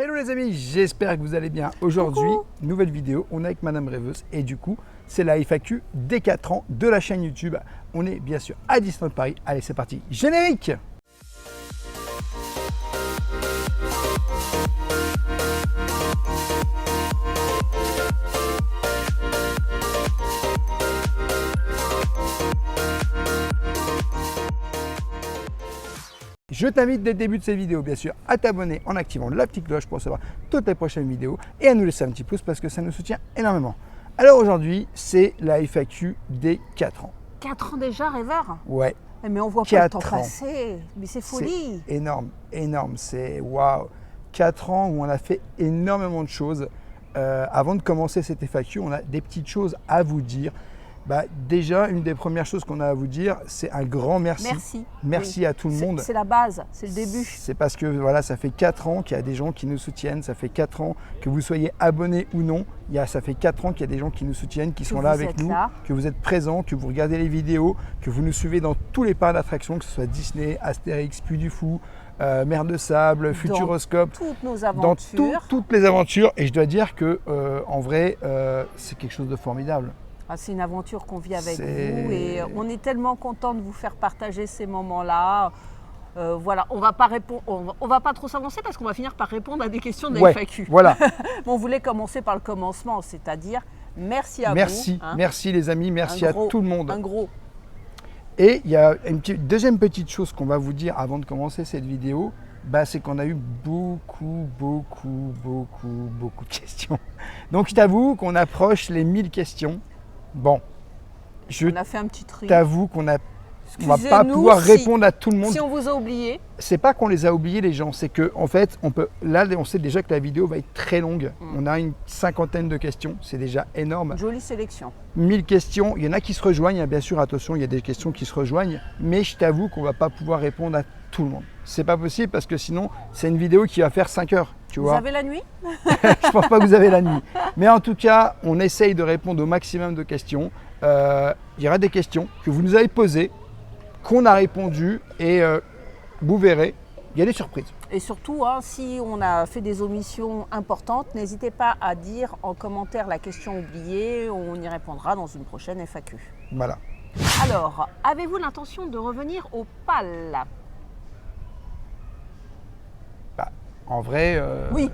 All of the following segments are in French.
Hello les amis, j'espère que vous allez bien. Aujourd'hui, nouvelle vidéo, on est avec Madame Rêveuse et du coup, c'est la FAQ des 4 ans de la chaîne YouTube. On est bien sûr à Disneyland Paris. Allez, c'est parti, générique! Je t'invite dès le début de cette vidéo, bien sûr, à t'abonner en activant la petite cloche pour recevoir toutes les prochaines vidéos et à nous laisser un petit pouce parce que ça nous soutient énormément. Alors aujourd'hui, c'est la FAQ des 4 ans. 4 ans déjà, rêveur? Ouais. Mais on voit pas le temps passer. Mais c'est folie. C'est énorme, énorme. C'est waouh. 4 ans où on a fait énormément de choses. Avant de commencer cette FAQ, on a des petites choses à vous dire. Déjà, une des premières choses qu'on a à vous dire, c'est un grand merci. Merci. Merci oui. à tout le monde. C'est la base, c'est le début. C'est parce que voilà, ça fait 4 ans qu'il y a des gens qui nous soutiennent. Ça fait 4 ans que vous soyez abonnés ou non. Ça fait 4 ans qu'il y a des gens qui nous soutiennent, qui sont là avec nous, que vous êtes présents, que vous regardez les vidéos, que vous nous suivez dans tous les parcs d'attractions, que ce soit Disney, Astérix, Puy du Fou, Mer de Sable, Futuroscope. Dans toutes nos aventures. Dans toutes les aventures. Et je dois dire que en vrai, c'est quelque chose de formidable. C'est une aventure qu'on vit avec vous et on est tellement content de vous faire partager ces moments-là. Voilà, on va pas trop s'avancer parce qu'on va finir par répondre à des questions de la FAQ. Voilà. On voulait commencer par le commencement, c'est-à-dire merci à vous. Merci les amis, merci à tout le monde. Un gros. Et il y a une deuxième petite chose qu'on va vous dire avant de commencer cette vidéo, c'est qu'on a eu beaucoup de questions. Donc je t'avoue qu'on approche les 1000 questions. Bon, on a fait un petit tri. T'avoue qu'on va pas pouvoir répondre à tout le monde. Si on vous a oublié. C'est pas qu'on les a oubliés les gens, c'est que en fait, on sait déjà que la vidéo va être très longue. On a une 50aine de questions, c'est déjà énorme. Jolie sélection. 1000 questions, il y en a qui se rejoignent, bien sûr, attention, il y a des questions qui se rejoignent, mais je t'avoue qu'on va pas pouvoir répondre à tout le monde. C'est pas possible parce que sinon, c'est une vidéo qui va faire 5 heures. Vous avez la nuit? Je pense pas que vous avez la nuit. Mais en tout cas, on essaye de répondre au maximum de questions. Il y aura des questions que vous nous avez posées, qu'on a répondu et vous verrez, il y a des surprises. Et surtout, si on a fait des omissions importantes, n'hésitez pas à dire en commentaire la question oubliée, on y répondra dans une prochaine FAQ. Voilà. Alors, avez-vous l'intention de revenir au PAL? En vrai, oui.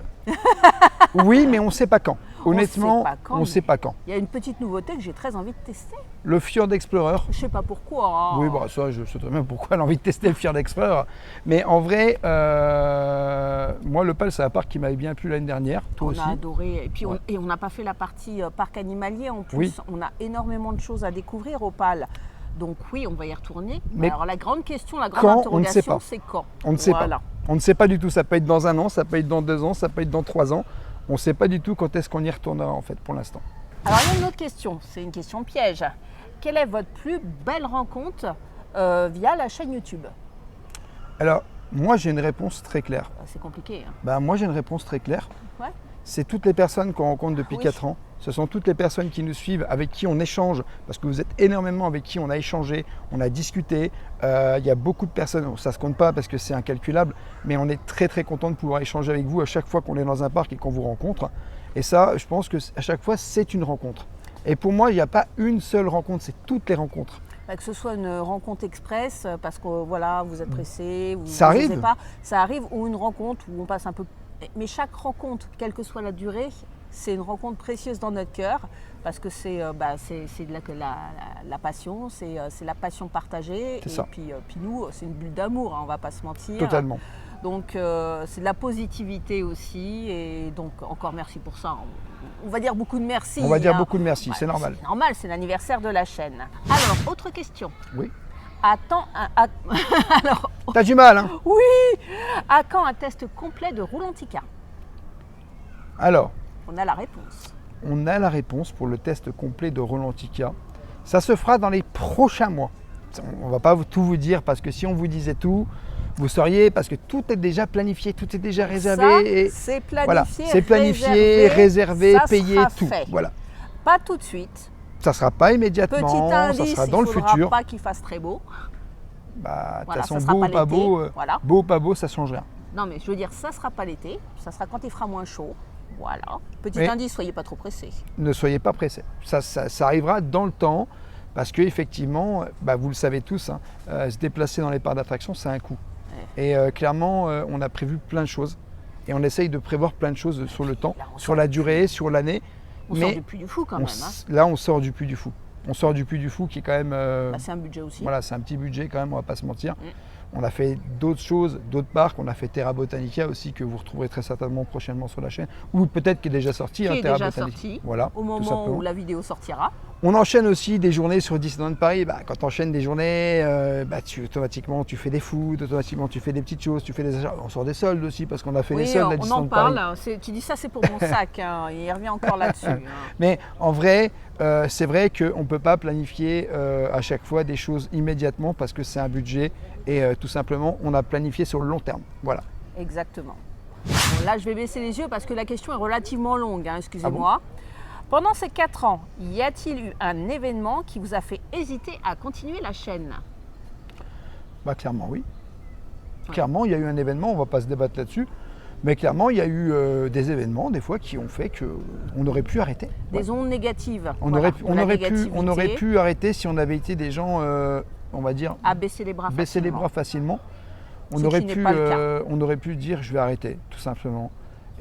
Oui, mais on ne sait pas quand. Honnêtement, on ne sait pas quand. Il y a une petite nouveauté que j'ai très envie de tester. Le Fjord Explorer. Je ne sais pas pourquoi. Oui, ça, je sais très bien pourquoi elle a envie de tester le Fjord Explorer. Mais en vrai, moi, le PAL, c'est un parc qui m'avait bien plu l'année dernière. Toi aussi. On a adoré. Et puis, on n'a pas fait la partie parc animalier en plus. Oui. On a énormément de choses à découvrir au PAL. Donc oui, on va y retourner. Mais alors la grande question, la grande interrogation, c'est quand? On ne sait pas. On ne sait pas du tout. Ça peut être dans 1 an, ça peut être dans 2 ans, ça peut être dans 3 ans. On ne sait pas du tout quand est-ce qu'on y retournera en fait pour l'instant. Alors il y a une autre question, c'est une question piège. Quelle est votre plus belle rencontre via la chaîne YouTube? Alors moi j'ai une réponse très claire. C'est compliqué. Moi j'ai une réponse très claire. Ouais. C'est toutes les personnes qu'on rencontre depuis 4 ans. Ce sont toutes les personnes qui nous suivent, avec qui on échange, parce que vous êtes énormément avec qui on a échangé, on a discuté. Il y a beaucoup de personnes, ça ne se compte pas parce que c'est incalculable, mais on est très très content de pouvoir échanger avec vous à chaque fois qu'on est dans un parc et qu'on vous rencontre. Et ça, je pense qu'à chaque fois, c'est une rencontre. Et pour moi, il n'y a pas une seule rencontre, c'est toutes les rencontres. Que ce soit une rencontre express, parce que voilà, vous êtes pressé, ça arrive. Ça arrive, ou une rencontre où on passe un peu. Mais chaque rencontre, quelle que soit la durée, c'est une rencontre précieuse dans notre cœur parce que c'est la passion, c'est la passion partagée. Et puis nous, c'est une bulle d'amour, on ne va pas se mentir. Totalement. Donc c'est de la positivité aussi et donc encore merci pour ça. On va dire beaucoup de merci. On va dire beaucoup de merci, c'est normal. C'est normal, c'est l'anniversaire de la chaîne. Alors, autre question. Oui. T'as du mal, hein? Oui. À quand un test complet de Roulantica? Alors. On a la réponse. On a la réponse pour le test complet de Roulantica. Ça se fera dans les prochains mois. On ne va pas tout vous dire parce que si on vous disait tout, vous sauriez parce que tout est déjà planifié, tout est déjà réservé. C'est planifié, voilà, c'est planifié, réservé, payé, tout. Voilà. Pas tout de suite. Ça ne sera pas immédiatement, petit indice, ça sera dans le futur. Il ne faudra pas qu'il fasse très beau. De toute façon, beau ou pas beau, beau ou pas beau, ça ne change rien. Non, mais je veux dire, ça ne sera pas l'été, ça sera quand il fera moins chaud. Voilà. Petit Oui. indice, soyez pas trop pressés. Ne soyez pas pressés. Ça arrivera dans le temps parce qu'effectivement, vous le savez tous, hein, se déplacer dans les parcs d'attractions, c'est un coût. Ouais. Et clairement, on a prévu plein de choses et on essaye de prévoir plein de choses sur le temps, Là, on sur sort la du durée, sur l'année. On sort du Puy du Fou quand même. Hein. Là, on sort du Puy du Fou. On sort du Puy du Fou qui est quand même. C'est un budget aussi. Voilà, c'est un petit budget quand même, on va pas se mentir. On a fait d'autres choses, d'autres parcs. On a fait Terra Botanica aussi, que vous retrouverez très certainement prochainement sur la chaîne. Ou peut-être qui est déjà sorti. Qui est Terra déjà Botanica. sorti Voilà, au tout moment simplement. où la vidéo sortira. On enchaîne aussi des journées sur Disneyland Paris. Quand tu enchaînes des journées, automatiquement tu fais des foods, automatiquement tu fais des petites choses, tu fais des achats. On sort des soldes aussi parce qu'on a fait les soldes à on Disneyland en Paris. parle. Tu dis ça, c'est pour mon sac. Hein. Il revient encore là-dessus. Hein. Mais en vrai, c'est vrai qu'on ne peut pas planifier à chaque fois des choses immédiatement parce que c'est un budget et tout simplement on a planifié sur le long terme. Voilà. Exactement. Bon, là, je vais baisser les yeux parce que la question est relativement longue. Hein, excusez-moi. Pendant ces 4 ans, y a-t-il eu un événement qui vous a fait hésiter à continuer la chaîne? Clairement, oui. Ouais. Clairement, il y a eu un événement, on ne va pas se débattre là-dessus. Mais clairement, il y a eu des événements, des fois, qui ont fait qu'on aurait pu arrêter. Des ondes négatives. On voilà, aurait pu arrêter si on avait été des gens, on va dire, à baisser les bras facilement. On Ce aurait, qui n'est pas le cas. on aurait pu dire je vais arrêter, tout simplement.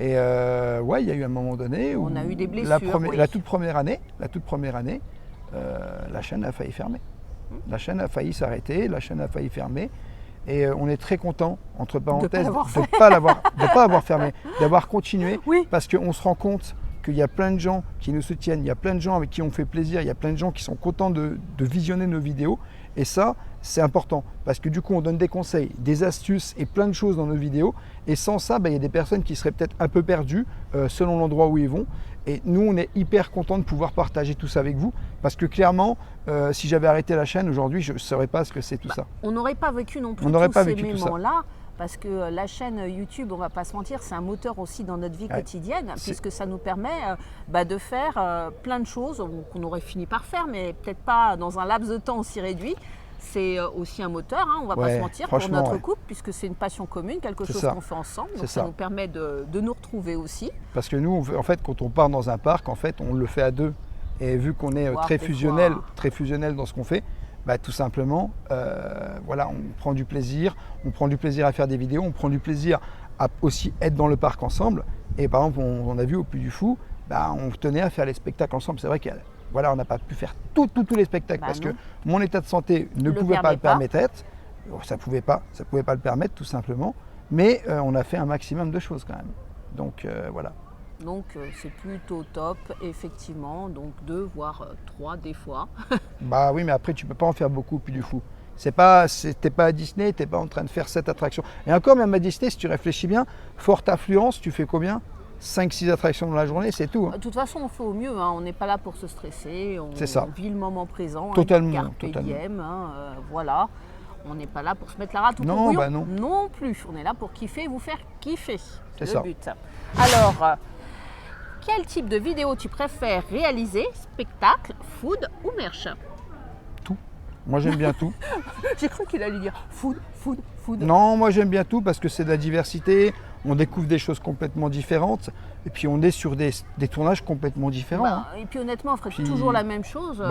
Et il y a eu un moment donné où On a eu des blessures. la toute première année, la chaîne a failli fermer. La chaîne a failli s'arrêter, la chaîne a failli fermer. Et on est très content, entre parenthèses, de ne pas avoir fermé, d'avoir continué, Oui. parce qu'on se rend compte qu'il y a plein de gens qui nous soutiennent, il y a plein de gens avec qui on fait plaisir, il y a plein de gens qui sont contents de visionner nos vidéos. Et ça, c'est important, parce que du coup, on donne des conseils, des astuces et plein de choses dans nos vidéos. Et sans ça, il y a des personnes qui seraient peut-être un peu perdues selon l'endroit où ils vont. Et nous, on est hyper contents de pouvoir partager tout ça avec vous, parce que clairement, si j'avais arrêté la chaîne aujourd'hui, je ne saurais pas ce que c'est tout ça. On n'aurait pas vécu non plus On n'aurait tous pas ces vécu tout ça. moments-là, parce que la chaîne YouTube, on ne va pas se mentir, c'est un moteur aussi dans notre vie quotidienne, puisque ça nous permet de faire plein de choses qu'on aurait fini par faire, mais peut-être pas dans un laps de temps aussi réduit. C'est aussi un moteur, hein, on ne va pas se mentir, pour notre couple, puisque c'est une passion commune, quelque chose qu'on fait ensemble. Donc ça nous permet de nous retrouver aussi. Parce que nous, en fait, quand on part dans un parc, en fait, on le fait à deux. Et vu qu'on est très fusionnel dans ce qu'on fait, tout simplement, on prend du plaisir. On prend du plaisir à faire des vidéos, on prend du plaisir à aussi être dans le parc ensemble. Et par exemple, on a vu au Puy du Fou, on tenait à faire les spectacles ensemble. C'est vrai qu'on n'a pas pu faire tous les spectacles parce que mon état de santé ne pouvait pas le permettre. Ça ne pouvait pas le permettre tout simplement. Mais on a fait un maximum de choses quand même. Donc voilà. Donc c'est plutôt top, effectivement. Donc 2 voire 3 des fois. Oui, mais après tu peux pas en faire beaucoup au Puy du Fou. T'es pas à Disney, t'es pas en train de faire cette attraction. Et encore même à Disney, si tu réfléchis bien, forte affluence, tu fais combien? 5-6 attractions dans la journée, c'est tout. Hein. De toute façon, on fait au mieux. Hein. On n'est pas là pour se stresser. On vit le moment présent. Totalement. Voilà. On n'est pas là pour se mettre la rate au courbouillon. Non plus. On est là pour kiffer, vous faire kiffer. C'est le but. Alors, quel type de vidéo tu préfères réaliser? Spectacle, food ou merch? Tout. Moi, j'aime bien tout. J'ai cru qu'il allait dire food. Non, moi, j'aime bien tout parce que c'est de la diversité. On découvre des choses complètement différentes. Et puis, on est sur des tournages complètement différents. Et puis, honnêtement, on ferait toujours la même chose.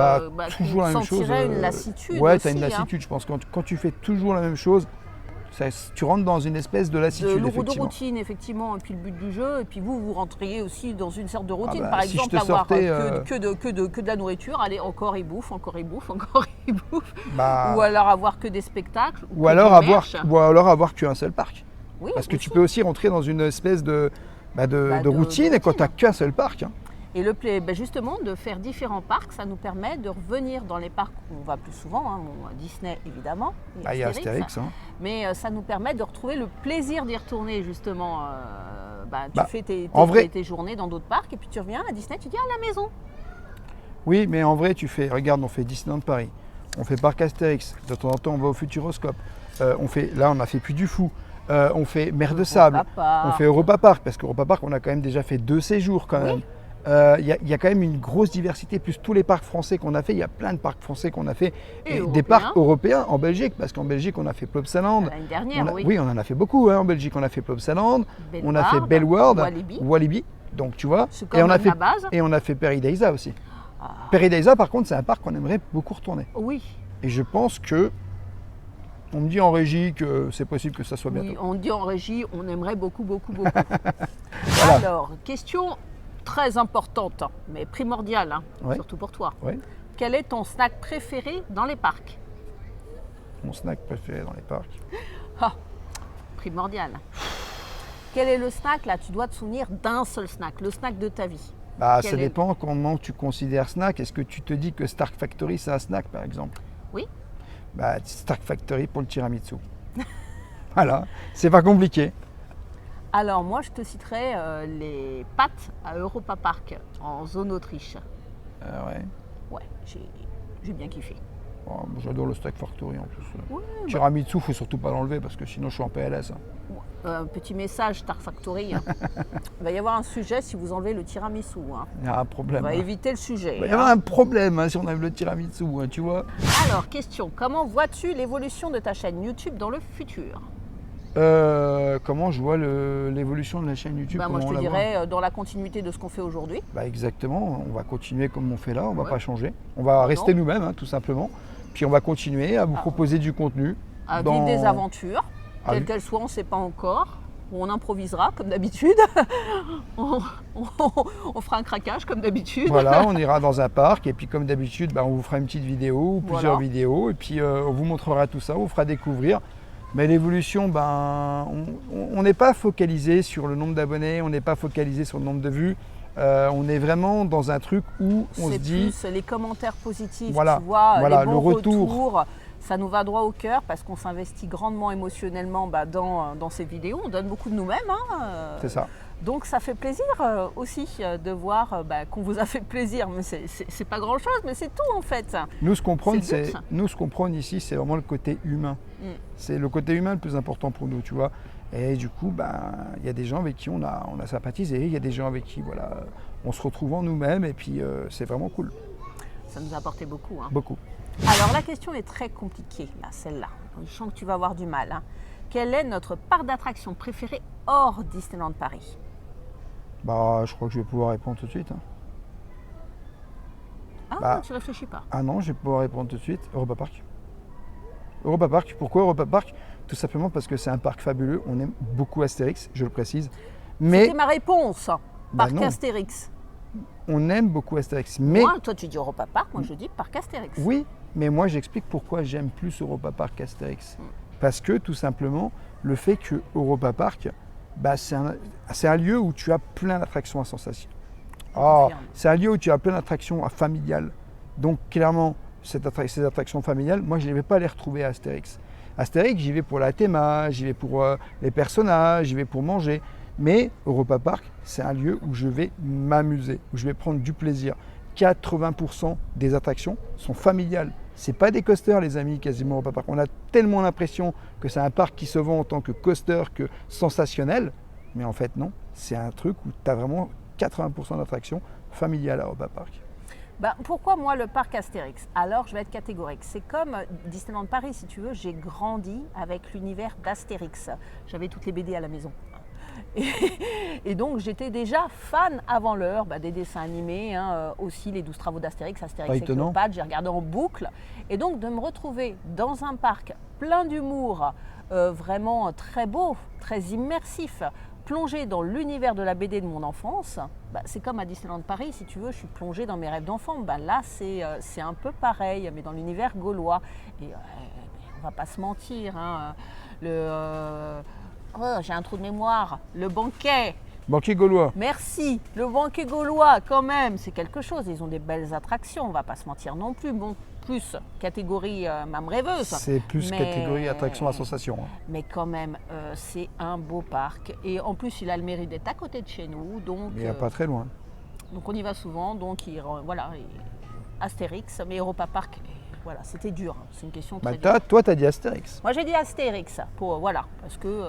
Toujours la même chose. Une lassitude. Ouais, tu as une lassitude. Je pense que quand tu fais toujours la même chose, tu rentres dans une espèce de lassitude. De routine, effectivement, et puis le but du jeu. Et puis vous rentriez aussi dans une sorte de routine. Par si exemple, avoir que de la nourriture. Allez, encore il bouffe. Ou alors avoir que des spectacles. Ou alors avoir qu'un seul parc. Oui, parce que tu peux aussi rentrer dans une espèce de routine et quand tu n'as qu'un seul parc. Hein. Et justement, de faire différents parcs, ça nous permet de revenir dans les parcs où on va plus souvent, hein, Disney évidemment, il y a Astérix. Hein. Mais ça nous permet de retrouver le plaisir d'y retourner justement. Tu fais tes journées dans d'autres parcs et puis tu reviens à Disney, tu dis à la maison. Oui, mais en vrai, regarde, on fait Disneyland Paris, on fait Parc Astérix, de temps en temps on va au Futuroscope, on a fait Puy du Fou. On fait Mer de Sable, on fait Europa Park, parce qu'Europa Park, on a quand même déjà fait 2 séjours quand même. y a quand même une grosse diversité, plus tous les parcs français qu'on a fait. Il y a plein de parcs français qu'on a fait. Et Des parcs européens en Belgique, parce qu'en Belgique, on a fait Plopsaland. L'année dernière, oui. Oui, on en a fait beaucoup en Belgique. On a fait Plopsaland, on a fait Bellewaerde, Bellewaerde, Walibi. Walibi. Donc tu vois, C'est quand même la base. et on a fait Paradisa aussi. Ah, Paradisa, par contre, c'est un parc qu'on aimerait beaucoup retourner. oui, Et je pense que, on me dit en régie que c'est possible que ça soit bientôt. oui, on dit en régie, on aimerait beaucoup, beaucoup, beaucoup. Voilà. Alors, question très importante, mais primordiale, hein, Ouais. surtout pour toi. Ouais. Quel est ton snack préféré dans les parcs? Mon snack préféré dans les parcs. Ah, primordial. Quel est le snack, là, tu dois te souvenir d'un seul snack, le snack de ta vie. Bah, Quel ça est- dépend comment tu considères snack. Est-ce que tu te dis que Stark Factory, c'est un snack, par exemple? Oui. Bah, Stark Factory pour le tiramisu. Voilà, c'est pas compliqué. Alors, moi, je te citerai les pâtes à Europa Park, en zone Autriche. Ouais. Ouais, j'ai bien kiffé. Bon, j'adore le Stark Factory en plus. Ouais, Tiramisu, faut surtout pas l'enlever parce que sinon je suis en PLS. petit message Star Factory. Hein. Il va y avoir un sujet si vous enlevez le tiramisu. Hein. Il y a un On problème. va hein. éviter le sujet. Il va y hein. avoir un problème si on enlève le tiramisu, tu vois. Alors, question, comment vois-tu l'évolution de ta chaîne YouTube dans le futur? Comment je vois l'évolution de la chaîne YouTube? Moi, je comment te on la voit dirais dans la continuité de ce qu'on fait aujourd'hui. Bah, exactement, on va continuer comme on fait là, on va Ouais. pas changer. On va rester nous-mêmes, tout simplement. Puis on va continuer à vous proposer du contenu. À dans- vivre des aventures, Ah quelles oui. qu'elles soient, on ne sait pas encore. On improvisera comme d'habitude. on fera un craquage comme d'habitude. Voilà, on ira dans un parc et puis comme d'habitude, on vous fera une petite vidéo ou plusieurs Voilà. vidéos et puis on vous montrera tout ça, on vous fera découvrir. Mais l'évolution, on n'est pas focalisé sur le nombre d'abonnés, on n'est pas focalisé sur le nombre de vues. On est vraiment dans un truc où on se C'est dit, plus les commentaires positifs, Voilà, tu vois, voilà, les bons le retour. retours. Ça nous va droit au cœur parce qu'on s'investit grandement émotionnellement dans ces vidéos. On donne beaucoup de nous-mêmes. c'est ça. Donc ça fait plaisir aussi de voir qu'on vous a fait plaisir. Mais c'est pas grand-chose, mais c'est tout en fait. Nous, ce qu'on prône, C'est le but. nous, ce qu'on prône ici, c'est vraiment le côté humain. Mm. C'est le côté humain le plus important pour nous, tu vois. Et du coup, il y a des gens avec qui on a sympathisé, il y a des gens avec qui, voilà, on se retrouve en nous-mêmes et puis c'est vraiment cool, Ça nous a apporté beaucoup. Hein. beaucoup. Alors la question est très compliquée, là, celle-là. Je sens que tu vas avoir du mal. Hein. Quel est notre parc d'attraction préféré hors Disneyland Paris? Je crois que je vais pouvoir répondre tout de suite. Ah, tu réfléchis pas. Ah non, je vais pouvoir répondre tout de suite. Europa Park. Europa Park. Pourquoi Europa Park? Tout simplement parce que c'est un parc fabuleux. On aime beaucoup Astérix, je le précise. Mais C'était ma réponse. Parc non. Astérix. on aime beaucoup Astérix. Mais Moi, toi, tu dis Europa Park, moi, je dis Parc Astérix. oui, mais moi j'explique pourquoi j'aime plus Europa Park qu'Astérix. Parce que tout simplement, le fait que Europa Park, c'est un lieu où tu as plein d'attractions à sensation. confirme. C'est un lieu où tu as plein d'attractions familiales. Donc clairement, ces attractions familiales, moi je ne vais pas les retrouver à Astérix. Astérix, j'y vais pour la théma, j'y vais pour les personnages, j'y vais pour manger. Mais Europa Park, c'est un lieu où je vais m'amuser, où je vais prendre du plaisir. 80% des attractions sont familiales. C'est pas des coasters, les amis, quasiment Europa Park. On a tellement l'impression que c'est un parc qui se vend en tant que coaster, que sensationnel. Mais en fait, non. C'est un truc où tu as vraiment 80% d'attractions familiales à Europa Park. Pourquoi moi le parc Astérix? Alors je vais être catégorique. C'est comme Disneyland Paris, si tu veux, j'ai grandi avec l'univers d'Astérix. J'avais toutes les BD à la maison. Et donc j'étais déjà fan avant l'heure des dessins animés, aussi les 12 travaux d'Astérix, Astérix et étonnant. Cléopâtre, j'ai regardé en boucle. Et donc de me retrouver dans un parc plein d'humour, vraiment très beau, très immersif, plongé dans l'univers de la BD de mon enfance, c'est comme à Disneyland Paris, si tu veux, je suis plongée dans mes rêves d'enfant. Là, c'est un peu pareil, mais dans l'univers gaulois. Et on va pas se mentir, j'ai un trou de mémoire, le banquet. Banquier gaulois. Merci, le banquet gaulois, quand même, c'est quelque chose. Ils ont des belles attractions, on va pas se mentir non plus. Bon, plus catégorie même rêveuse. C'est plus Mais- catégorie attraction à sensation. Mais quand même, c'est un beau parc. Et en plus, il a le mérite d'être à côté de chez nous. Donc, Mais il n'y a pas très loin. donc on y va souvent. Donc voilà, Astérix, mais Europa Park, voilà, c'était dur. C'est une question très dure. Toi, tu as dit Astérix. Moi, j'ai dit Astérix, parce que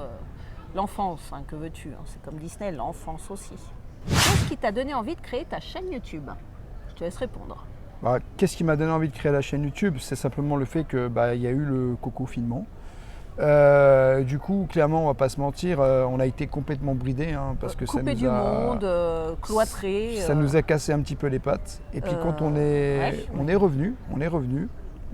l'enfance, que veux-tu, c'est comme Disney, l'enfance aussi. Qu'est-ce qui t'a donné envie de créer ta chaîne YouTube? Je te laisse répondre. Bah, qu'est-ce qui m'a donné envie de créer la chaîne YouTube? C'est simplement le fait que il y a eu le confinement. Du coup, clairement, on va pas se mentir, on a été complètement bridés parce que Coupé du monde, cloîtré. Ça nous a cassé un petit peu les pattes. Et puis quand on est revenu,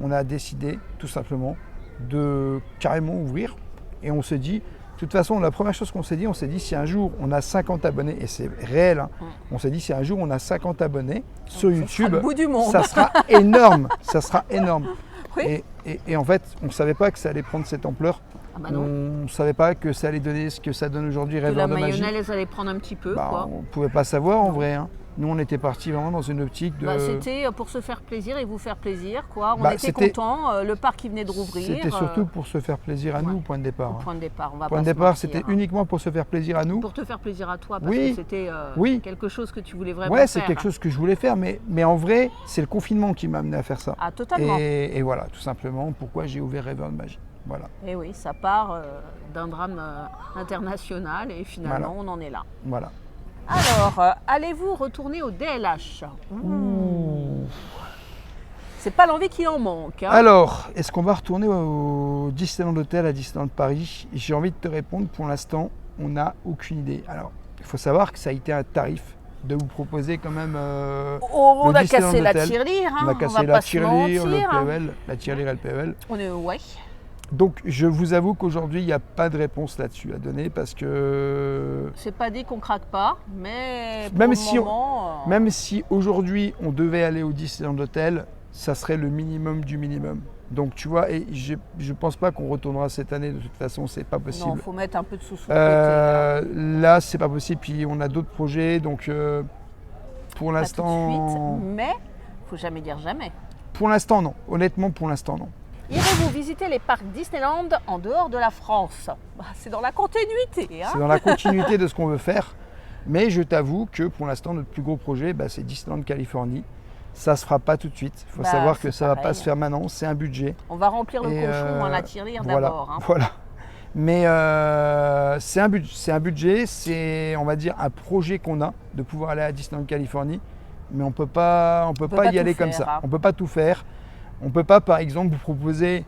on a décidé tout simplement de carrément ouvrir. Et on s'est dit, de toute façon, la première chose qu'on s'est dit, si un jour on a 50 abonnés, et c'est réel, on s'est dit si un jour on a 50 abonnés sur YouTube, le bout du monde. ça sera énorme, ça sera énorme. Oui. Et en fait, on ne savait pas que ça allait prendre cette ampleur. Ah bah non. On ne savait pas que ça allait donner ce que ça donne aujourd'hui, Que Rêveur la de magie. mayonnaise allait prendre un petit peu. Quoi. On ne pouvait pas savoir en vrai. Nous, on était partis vraiment dans une optique de. C'était pour se faire plaisir et vous faire plaisir. Quoi. On était c'était- contents. Le parc qui venait de rouvrir. C'était surtout pour se faire plaisir à nous, au point de départ. Au point de départ. On va Point pas de se départ, mentir, c'était uniquement pour se faire plaisir à nous. Pour te faire plaisir à toi, parce Oui. que c'était Oui. quelque chose que tu voulais vraiment Ouais, c'est faire. quelque chose que je voulais faire, mais en vrai, c'est le confinement qui m'a amené à faire ça. Ah, totalement. Et voilà, tout simplement, pourquoi j'ai ouvert Rêveur de magie. Voilà. Et oui, ça part d'un drame international et finalement on en est là. Voilà. Alors, allez-vous retourner au DLH? Ouh. C'est pas l'envie qui en manque. Alors, est-ce qu'on va retourner au Disneyland Hotel à Disneyland Paris? J'ai envie de te répondre, pour l'instant, on n'a aucune idée. Alors, il faut savoir que ça a été un tarif de vous proposer quand même. On le a Disneyland cassé la Hotel. tirelire. On a va cassé pas la se tirelire, le mentir. PEL, la tirelire et le PEL. On est, ouais. Donc, je vous avoue qu'aujourd'hui, il n'y a pas de réponse là-dessus à donner parce que C'est pas dit qu'on craque pas, mais pour Même le si moment, même si aujourd'hui on devait aller au Disneyland Hotel, ça serait le minimum du minimum. Donc tu vois, et je ne pense pas qu'on retournera cette année, de toute façon, c'est pas possible. non, faut mettre un peu de sous-sous de côté. Là, c'est pas possible, puis on a d'autres projets, donc pour Pas tout de l'instant. suite, mais faut jamais dire jamais. Pour l'instant, non. Honnêtement, pour l'instant, non. Irez-vous visiter les parcs Disneyland en dehors de la France? C'est dans la continuité. C'est dans la continuité de ce qu'on veut faire. Mais je t'avoue que pour l'instant, notre plus gros projet, c'est Disneyland Californie. Ça ne se fera pas tout de suite. Il faut savoir que ça ne va pas se faire maintenant. C'est un budget. On va remplir le Et, cochon, la tirelire voilà, d'abord. Voilà. Mais c'est un budget, c'est, on va dire, un projet qu'on a de pouvoir aller à Disneyland Californie. Mais on peut pas y tout aller comme faire, ça. On ne peut pas tout faire. On ne peut pas, par exemple, vous proposer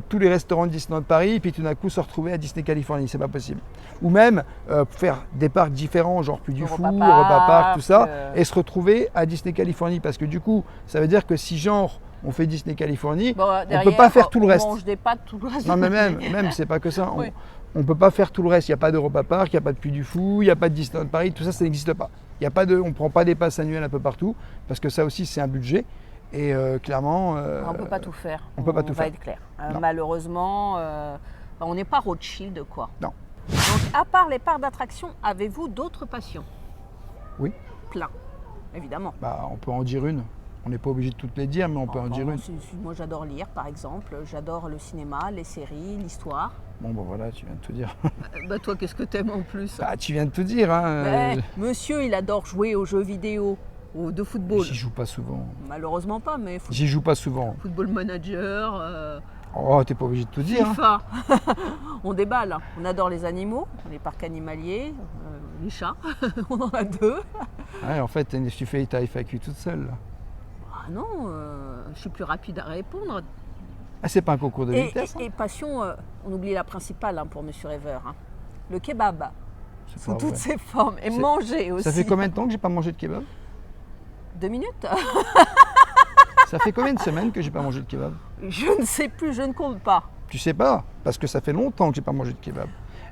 tous les restaurants de Disneyland Paris et puis tout d'un coup se retrouver à Disney Californie. C'est pas possible. Ou même faire des parcs différents, genre Puy du Fou, Europa Park, tout ça, et se retrouver à Disney Californie. Parce que du coup, ça veut dire que si genre on fait Disney Californie, on ne peut pas faire tout le reste. On mange des pâtes tout le reste. Non mais même c'est pas que ça. Oui. On ne peut pas faire tout le reste. Il n'y a pas d'Europa Park, il n'y a pas de Puy du Fou, il n'y a pas de Disneyland Paris, tout ça, ça n'existe pas. On ne prend pas des passes annuelles un peu partout, parce que ça aussi c'est un budget. Et clairement. On ne peut pas tout faire. On peut pas tout va faire. être clair. Malheureusement, on n'est pas Rothschild, quoi. Non. Donc, à part les parcs d'attractions, avez-vous d'autres passions? Oui. Plein, évidemment. On peut en dire une. On n'est pas obligé de toutes les dire, mais on peut en dire une. Moi, j'adore lire, par exemple. J'adore le cinéma, les séries, l'histoire. Bon, voilà, tu viens de tout dire. Toi, qu'est-ce que t'aimes en plus? Tu viens de tout dire. Monsieur, il adore jouer aux jeux vidéo, de football. J'y joue pas souvent. Malheureusement pas, mais J'y joue pas souvent. Football Manager. Oh, t'es pas obligé de tout dire. FIFA. On déballe. On adore les animaux, les parcs animaliers, les chats. On en a 2. Ouais, en fait, tu fais ta FAQ toute seule. Là. Ah non, je suis plus rapide à répondre. Ah, c'est pas un concours de vitesse. Et passion, on oublie la principale pour Monsieur Rêveur. Le kebab. Sous toutes ses formes. Et manger aussi. Ça fait combien de temps que j'ai pas mangé de kebab? 2 minutes. Ça fait combien de semaines que j'ai pas mangé de kebab? Je ne sais plus, je ne compte pas. Tu sais pas, parce que ça fait longtemps que j'ai pas mangé de kebab.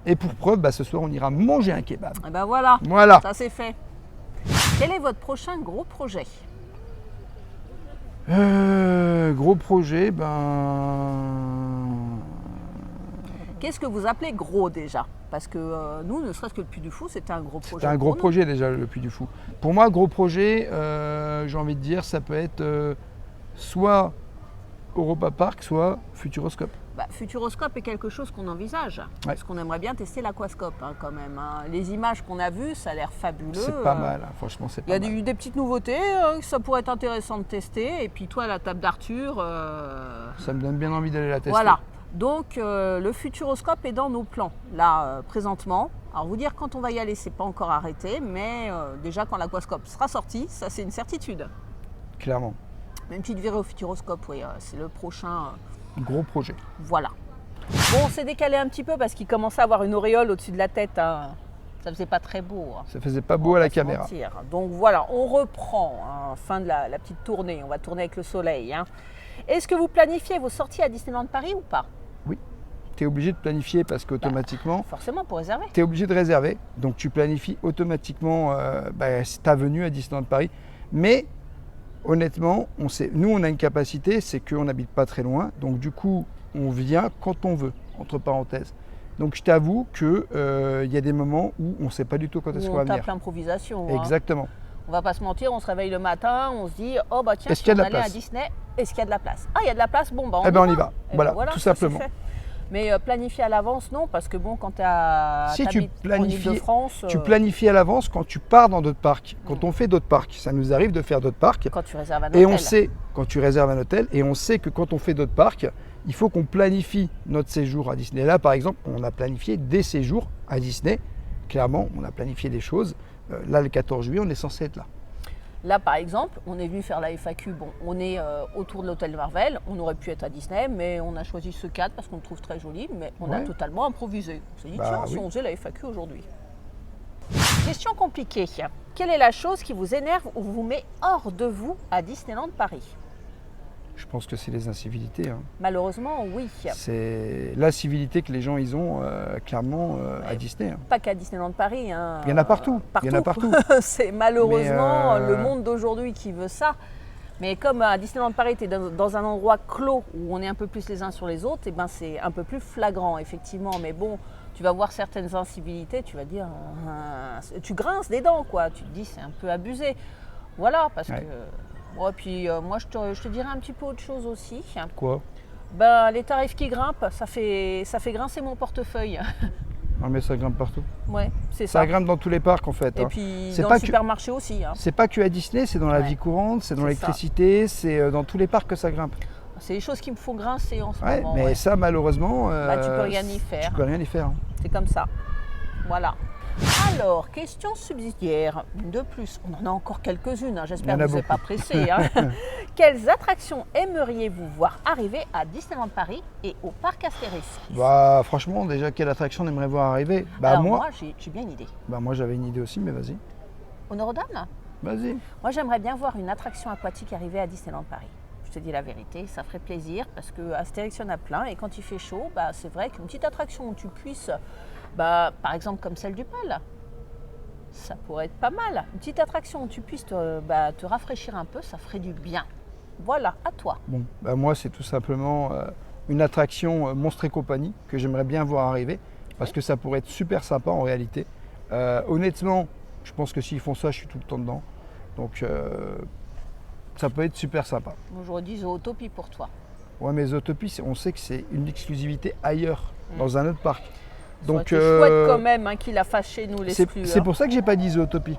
Et pour preuve, ce soir, on ira manger un kebab. Et ben voilà. Voilà. Ça c'est fait. Quel est votre prochain gros projet? Gros projet, Qu'est-ce que vous appelez gros déjà? Parce que nous, ne serait-ce que le Puy du Fou, c'était un gros projet. C'était un gros projet déjà, le Puy du Fou. Pour moi, gros projet, j'ai envie de dire, ça peut être soit Europa Park, soit Futuroscope. Futuroscope est quelque chose qu'on envisage. Parce qu'on aimerait bien tester l'aquascope quand même. Les images qu'on a vues, ça a l'air fabuleux. C'est pas mal, franchement, c'est pas mal. Il y a des petites nouveautés, ça pourrait être intéressant de tester. Et puis toi, la table d'Arthur... Ça me donne bien envie d'aller la tester. Voilà. Donc le Futuroscope est dans nos plans, là, présentement. Alors vous dire quand on va y aller, c'est pas encore arrêté, mais déjà quand l'aquascope sera sorti, ça c'est une certitude. Clairement. Une petite virée au futuroscope, oui, c'est le prochain. Gros projet. Voilà. Bon, on s'est décalé un petit peu parce qu'il commençait à avoir une auréole au-dessus de la tête. Hein. Ça faisait pas très beau. Hein. Ça faisait pas beau à la caméra. Mentir. Donc voilà, on reprend. Hein, fin de la petite tournée. On va tourner avec le soleil. Hein. Est-ce que vous planifiez vos sorties à Disneyland Paris ou pas? Oui. Tu es obligé de planifier parce qu'automatiquement, forcément pour réserver. tu es obligé de réserver. Donc tu planifies automatiquement ta venue à Disneyland Paris. Mais honnêtement, nous on a une capacité, c'est qu'on n'habite pas très loin. Donc du coup, on vient quand on veut, entre parenthèses. Donc je t'avoue qu'il y a des moments où on ne sait pas du tout quand est-ce qu'on va venir. On tape l'improvisation. Exactement. Hein. On va pas se mentir, on se réveille le matin, on se dit oh bah tiens, est-ce qu'il y a de la place à Disney, est-ce qu'il y a de la place? Ah, il y a de la place, bon bah on y va. Voilà, tout simplement. Mais planifier à l'avance, non, parce que bon, quand tu as en Île-de-France, tu planifies à l'avance quand tu pars dans d'autres parcs. Quand on fait d'autres parcs, ça nous arrive de faire d'autres parcs. Quand tu réserves un hôtel. Et on sait, quand tu réserves un hôtel, et on sait que quand on fait d'autres parcs, il faut qu'on planifie notre séjour à Disney. Là, par exemple, on a planifié des séjours à Disney. Clairement, on a planifié des choses. Là, le 14 juillet, on est censé être là. Là, par exemple, on est venu faire la FAQ. Bon, on est autour de l'hôtel Marvel. On aurait pu être à Disney, mais on a choisi ce cadre parce qu'on le trouve très joli. Mais on a totalement improvisé. On s'est dit, tiens, si on faisait la FAQ aujourd'hui. Question compliquée. Quelle est la chose qui vous énerve ou vous met hors de vous à Disneyland Paris? Je pense que c'est les incivilités. Hein. Malheureusement, oui. C'est la civilité que les gens ils ont clairement à Disney. Hein. Pas qu'à Disneyland Paris. Hein. Il y en a partout. Il y en a partout. C'est malheureusement le monde d'aujourd'hui qui veut ça. Mais comme à Disneyland Paris, tu es dans un endroit clos où on est un peu plus les uns sur les autres, et ben c'est un peu plus flagrant, effectivement. Mais bon, tu vas voir certaines incivilités, tu vas dire, tu grinces des dents, quoi. Tu te dis, c'est un peu abusé. Voilà, parce que... Bon, et puis moi, je te dirais un petit peu autre chose aussi. Quoi? Ben, les tarifs qui grimpent, ça fait grincer mon portefeuille. Non, mais ça grimpe partout. Ouais, c'est ça. Ça grimpe dans tous les parcs, en fait. Et puis dans le supermarché aussi. Hein. C'est pas que à Disney, c'est dans la vie courante, c'est dans l'électricité, c'est dans tous les parcs que ça grimpe. C'est des choses qui me font grincer en ce moment. Mais ça, malheureusement, tu peux rien y faire. Tu peux rien y faire. Hein. C'est comme ça. Voilà. Alors, question subsidiaire. De plus, on en a encore quelques-unes. Hein. J'espère que vous n'êtes pas pressés. Hein. Quelles attractions aimeriez-vous voir arriver à Disneyland Paris et au parc Astérix? Franchement, déjà, quelle attraction on aimerait voir arriver? Alors, moi j'ai bien une idée. Moi, j'avais une idée aussi, mais vas-y. Honneur aux dames? Vas-y. Moi, j'aimerais bien voir une attraction aquatique arriver à Disneyland Paris. Je te dis la vérité, ça ferait plaisir parce que Astérix, il y en a plein. Et quand il fait chaud, c'est vrai qu'une petite attraction où tu puisses... par exemple comme celle du PAL, ça pourrait être pas mal. Une petite attraction où tu puisses te rafraîchir un peu, ça ferait du bien. Voilà, à toi. Bon, moi c'est tout simplement une attraction Monstres et compagnie que j'aimerais bien voir arriver parce que ça pourrait être super sympa en réalité. Honnêtement, je pense que s'ils font ça, je suis tout le temps dedans. Donc ça peut être super sympa. Moi j'aurais dit Zootopie pour toi. Ouais, mais Zootopie, on sait que c'est une exclusivité ailleurs, dans un autre parc. Donc chouette quand même qu'il a fâché nous l'exclu. C'est pour ça que j'ai pas dit Zootopie.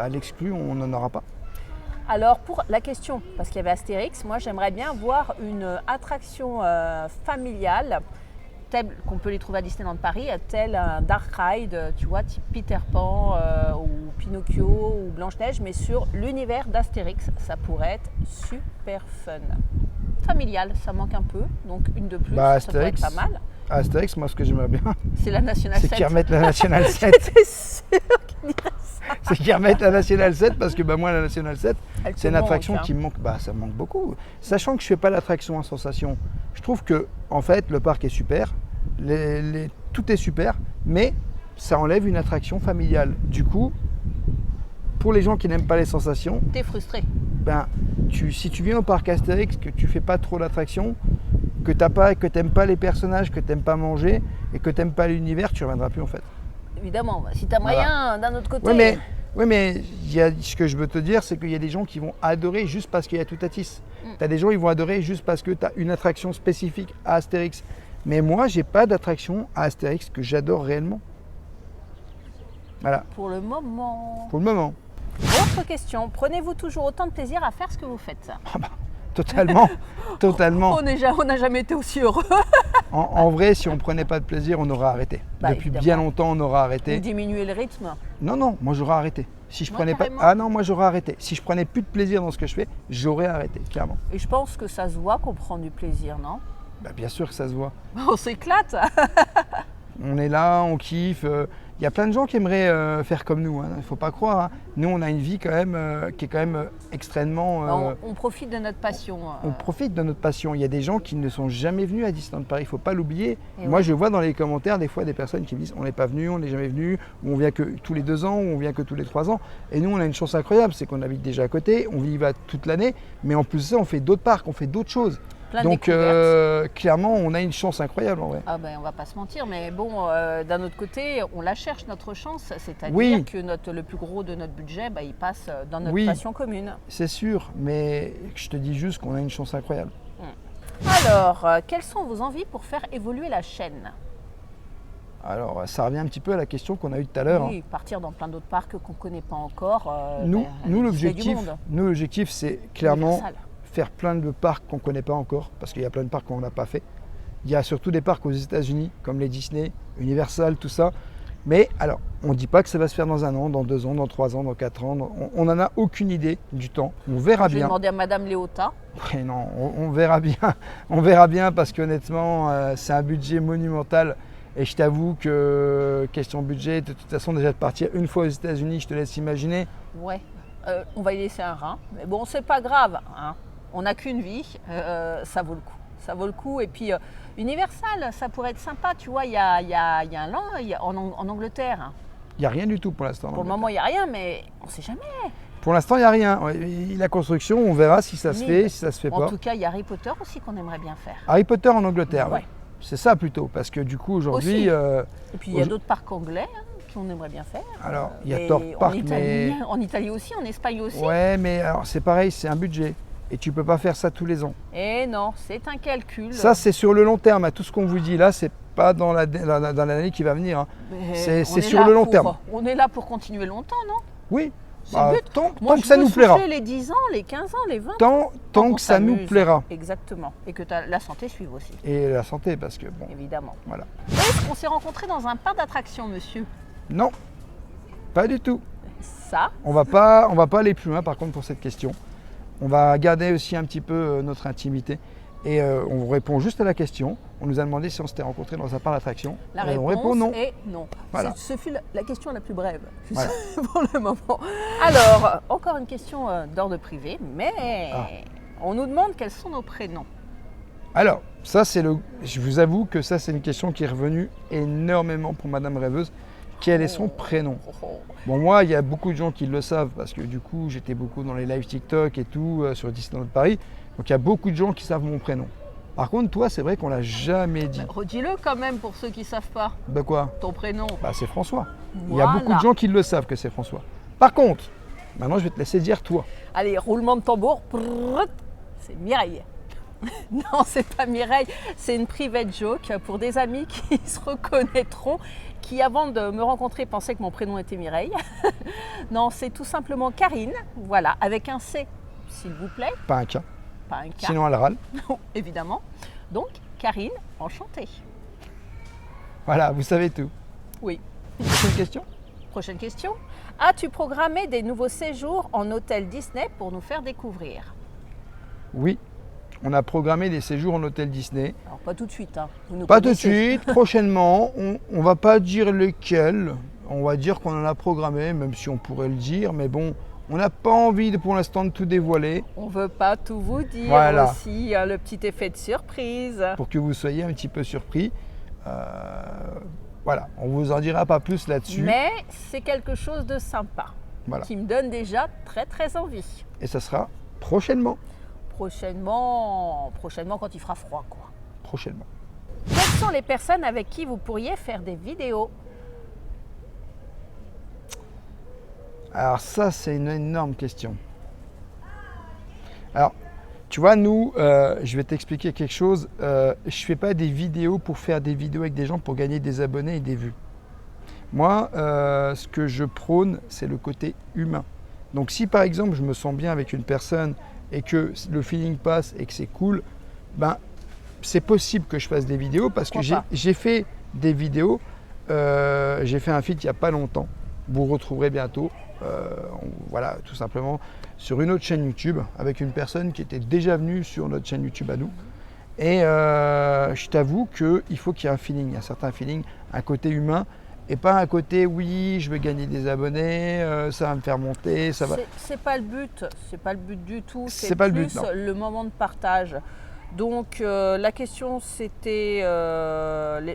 L'exclu, on n'en aura pas. Alors pour la question, parce qu'il y avait Astérix, moi j'aimerais bien voir une attraction familiale, telle qu'on peut les trouver à Disneyland Paris, tel un dark ride, tu vois, type Peter Pan ou Pinocchio ou Blanche-Neige, mais sur l'univers d'Astérix. Ça pourrait être super fun. Familial, ça manque un peu, donc une de plus, ça pourrait être pas mal. Astérix, moi ce que j'aimerais bien, c'est la National 7. C'est qu'ils remettent la National 7. J'étais sûre qu'il dirait ça. C'est qu'ils remettent la National 7 parce que moi la National 7, c'est une attraction qui me manque. Ça me manque beaucoup. Sachant que je ne fais pas l'attraction en sensation. Je trouve que en fait le parc est super, tout est super, mais ça enlève une attraction familiale. Du coup, pour les gens qui n'aiment pas les sensations, t'es frustré. Si tu viens au parc Astérix, que tu fais pas trop l'attraction, que t'aimes pas les personnages, que t'aimes pas manger et que t'aimes pas l'univers, tu reviendras plus en fait. Évidemment, si tu as moyen d'un autre côté. Oui, mais ce que je veux te dire, c'est qu'il y a des gens qui vont adorer juste parce qu'il y a Toutatis. Tu as des gens qui vont adorer juste parce que tu as une attraction spécifique à Astérix. Mais moi, j'ai pas d'attraction à Astérix que j'adore réellement. Voilà. Pour le moment. Pour le moment. Autre question, prenez-vous toujours autant de plaisir à faire ce que vous faites? totalement, totalement. On n'a jamais été aussi heureux. En vrai, si on ne prenait pas de plaisir, on aurait arrêté. Depuis Évidemment. bien longtemps, on aurait arrêté. Vous diminuez le rythme. Non, moi j'aurais arrêté. Si je Ouais, prenais pas, carrément. ah non, moi j'aurais arrêté. Si je prenais plus de plaisir dans ce que je fais, j'aurais arrêté, clairement. Et je pense que ça se voit qu'on prend du plaisir, non? Bah, bien sûr que ça se voit. On s'éclate. On est là, on kiffe. Il y a plein de gens qui aimeraient faire comme nous. Il ne faut pas croire. Nous, on a une vie quand même qui est quand même extrêmement. On profite de notre passion. On profite de notre passion. Il y a des gens qui ne sont jamais venus à Disneyland Paris. Il ne faut pas l'oublier. Et Moi, ouais. je vois dans les commentaires des fois des personnes qui me disent on n'est pas venu, on n'est jamais venu, ou on vient que tous les 2 ans, ou on vient que tous les 3 ans. Et nous, on a une chance incroyable, c'est qu'on habite déjà à côté, on y va toute l'année, mais en plus de ça, on fait d'autres parcs, on fait d'autres choses. Plein de Donc découvertes. clairement, on a une chance incroyable en vrai. Ah ben, on va pas se mentir, mais bon, d'un autre côté, on la cherche notre chance, c'est-à-dire Oui. que le plus gros de notre budget, il passe dans notre Oui. passion commune. C'est sûr, mais je te dis juste qu'on a une chance incroyable. Alors, quelles sont vos envies pour faire évoluer la chaîne? Alors, ça revient un petit peu à la question qu'on a eue tout à l'heure. Oui, partir dans plein d'autres parcs qu'on ne connaît pas encore. Nous, Disney du monde. l'objectif, c'est clairement Universal. faire plein de parcs qu'on ne connaît pas encore, parce qu'il y a plein de parcs qu'on n'a pas fait. Il y a surtout des parcs aux États-Unis, comme les Disney, Universal, tout ça. Mais alors, on ne dit pas que ça va se faire dans 1 an, dans 2 ans, dans 3 ans, dans 4 ans. On n'en a aucune idée du temps. On verra Je vais bien. demander à Madame Léota. Ouais, non, on verra bien. On verra bien parce qu'honnêtement, c'est un budget monumental. Et je t'avoue que question budget, de toute façon, déjà de partir une fois aux États-Unis, je te laisse imaginer. Ouais, on va y laisser un rein. Mais bon, c'est pas grave. Hein. On n'a qu'une vie, ça vaut le coup. Ça vaut le coup. Et puis, Universal, ça pourrait être sympa. Tu vois, il y a un land en Angleterre. Hein. Il n'y a rien du tout pour l'instant. Pour le moment, il n'y a rien, mais on ne sait jamais. Pour l'instant, il n'y a rien. Ouais, la construction, on verra si ça se fait, si ça se fait En pas. tout cas, il y a Harry Potter aussi qu'on aimerait bien faire. Harry Potter en Angleterre, Ouais. ouais. C'est ça plutôt, parce que du coup, aujourd'hui. Aussi. Et puis, il y a aujourd- d'autres parcs anglais qu'on aimerait bien faire. Alors, il y a Et Thorpe Park, en Italie aussi, en Espagne aussi. Ouais, mais alors c'est pareil, c'est un budget. Et tu peux pas faire ça tous les ans. Et non, c'est un calcul. Ça, c'est sur le long terme. Tout ce qu'on vous dit là, c'est pas dans l'année qui va venir. Mais C'est on est sur là le long pour- terme. On est là pour continuer longtemps, non? Oui. C'est le but. Tant Moi, que je ça veux nous plaira. souffler les 10 ans, les 15 ans, les 20 ans. Tant qu'on que ça nous s'amuse. plaira. Exactement. Et que la santé suive aussi, Et la santé, parce que bon, évidemment. voilà. Est-ce qu'on s'est rencontrés dans un parc d'attractions, monsieur? Non, pas du tout. Ça, On va pas aller plus loin par contre pour cette question. On va garder aussi un petit peu notre intimité. Et on vous répond juste à la question. On nous a demandé si on s'était rencontrés dans un parc d'attraction. la Et on réponse répond non. est non. Voilà. Ce fut la question la plus brève, juste Voilà. pour le moment. Alors, encore une question d'ordre privé, mais Ah. on nous demande quels sont nos prénoms. Alors, je vous avoue que ça c'est une question qui est revenue énormément pour Madame Rêveuse. Quel est son prénom? Oh, oh. Bon, moi, il y a beaucoup de gens qui le savent parce que du coup, j'étais beaucoup dans les lives TikTok et tout sur Disneyland Paris. Donc, il y a beaucoup de gens qui savent mon prénom. Par contre, toi, c'est vrai qu'on l'a jamais dit. Redis-le quand même pour ceux qui ne savent pas. De quoi? Ton prénom. Bah, c'est François. Il y a Voilà. beaucoup de gens qui le savent que c'est François. Par contre, maintenant, je vais te laisser dire toi. Allez, roulement de tambour. Prrrt. C'est Mireille. Non, c'est pas Mireille, c'est une private joke pour des amis qui se reconnaîtront, qui avant de me rencontrer pensaient que mon prénom était Mireille. Non, c'est tout simplement Karine, voilà, avec un C, s'il vous plaît, Pas un cas. pas un K, Sinon, elle râle. évidemment. Donc, Karine, enchantée. Voilà, vous savez tout. Oui. Prochaine question? Prochaine question. As-tu programmé des nouveaux séjours en hôtel Disney pour nous faire découvrir? Oui. On a programmé des séjours en hôtel Disney. Alors, pas tout de suite, hein. Vous nous Pas tout de connaissez. suite, prochainement. On va pas dire lesquels. On va dire qu'on en a programmé, même si on pourrait le dire. Mais bon, on n'a pas envie pour l'instant de tout dévoiler On veut pas tout vous dire Voilà. aussi, hein, le petit effet de surprise. pour que vous soyez un petit peu surpris. Voilà, on vous en dira pas plus là-dessus. Mais c'est quelque chose de sympa Voilà. qui me donne déjà très très envie. Et ça sera prochainement. Prochainement quand il fera froid, quoi. Prochainement. Quelles sont les personnes avec qui vous pourriez faire des vidéos? Alors ça, c'est une énorme question. Alors, tu vois, nous, je vais t'expliquer quelque chose. Je ne fais pas des vidéos pour faire des vidéos avec des gens pour gagner des abonnés et des vues. Moi, ce que je prône, c'est le côté humain. Donc si par exemple, je me sens bien avec une personne et que le feeling passe et que c'est cool, ben, c'est possible que je fasse des vidéos parce que j'ai fait des vidéos. J'ai fait un feat il n'y a pas longtemps. Vous retrouverez bientôt, voilà, tout simplement, sur une autre chaîne YouTube avec une personne qui était déjà venue sur notre chaîne YouTube à nous. Et je t'avoue qu'il faut qu'il y ait un feeling, un certain feeling, un côté humain. Et pas un côté, oui, je vais gagner des abonnés, ça va me faire monter, ça va… C'est pas le but, c'est pas le but du tout, c'est pas plus le but, le moment de partage. Donc la question c'était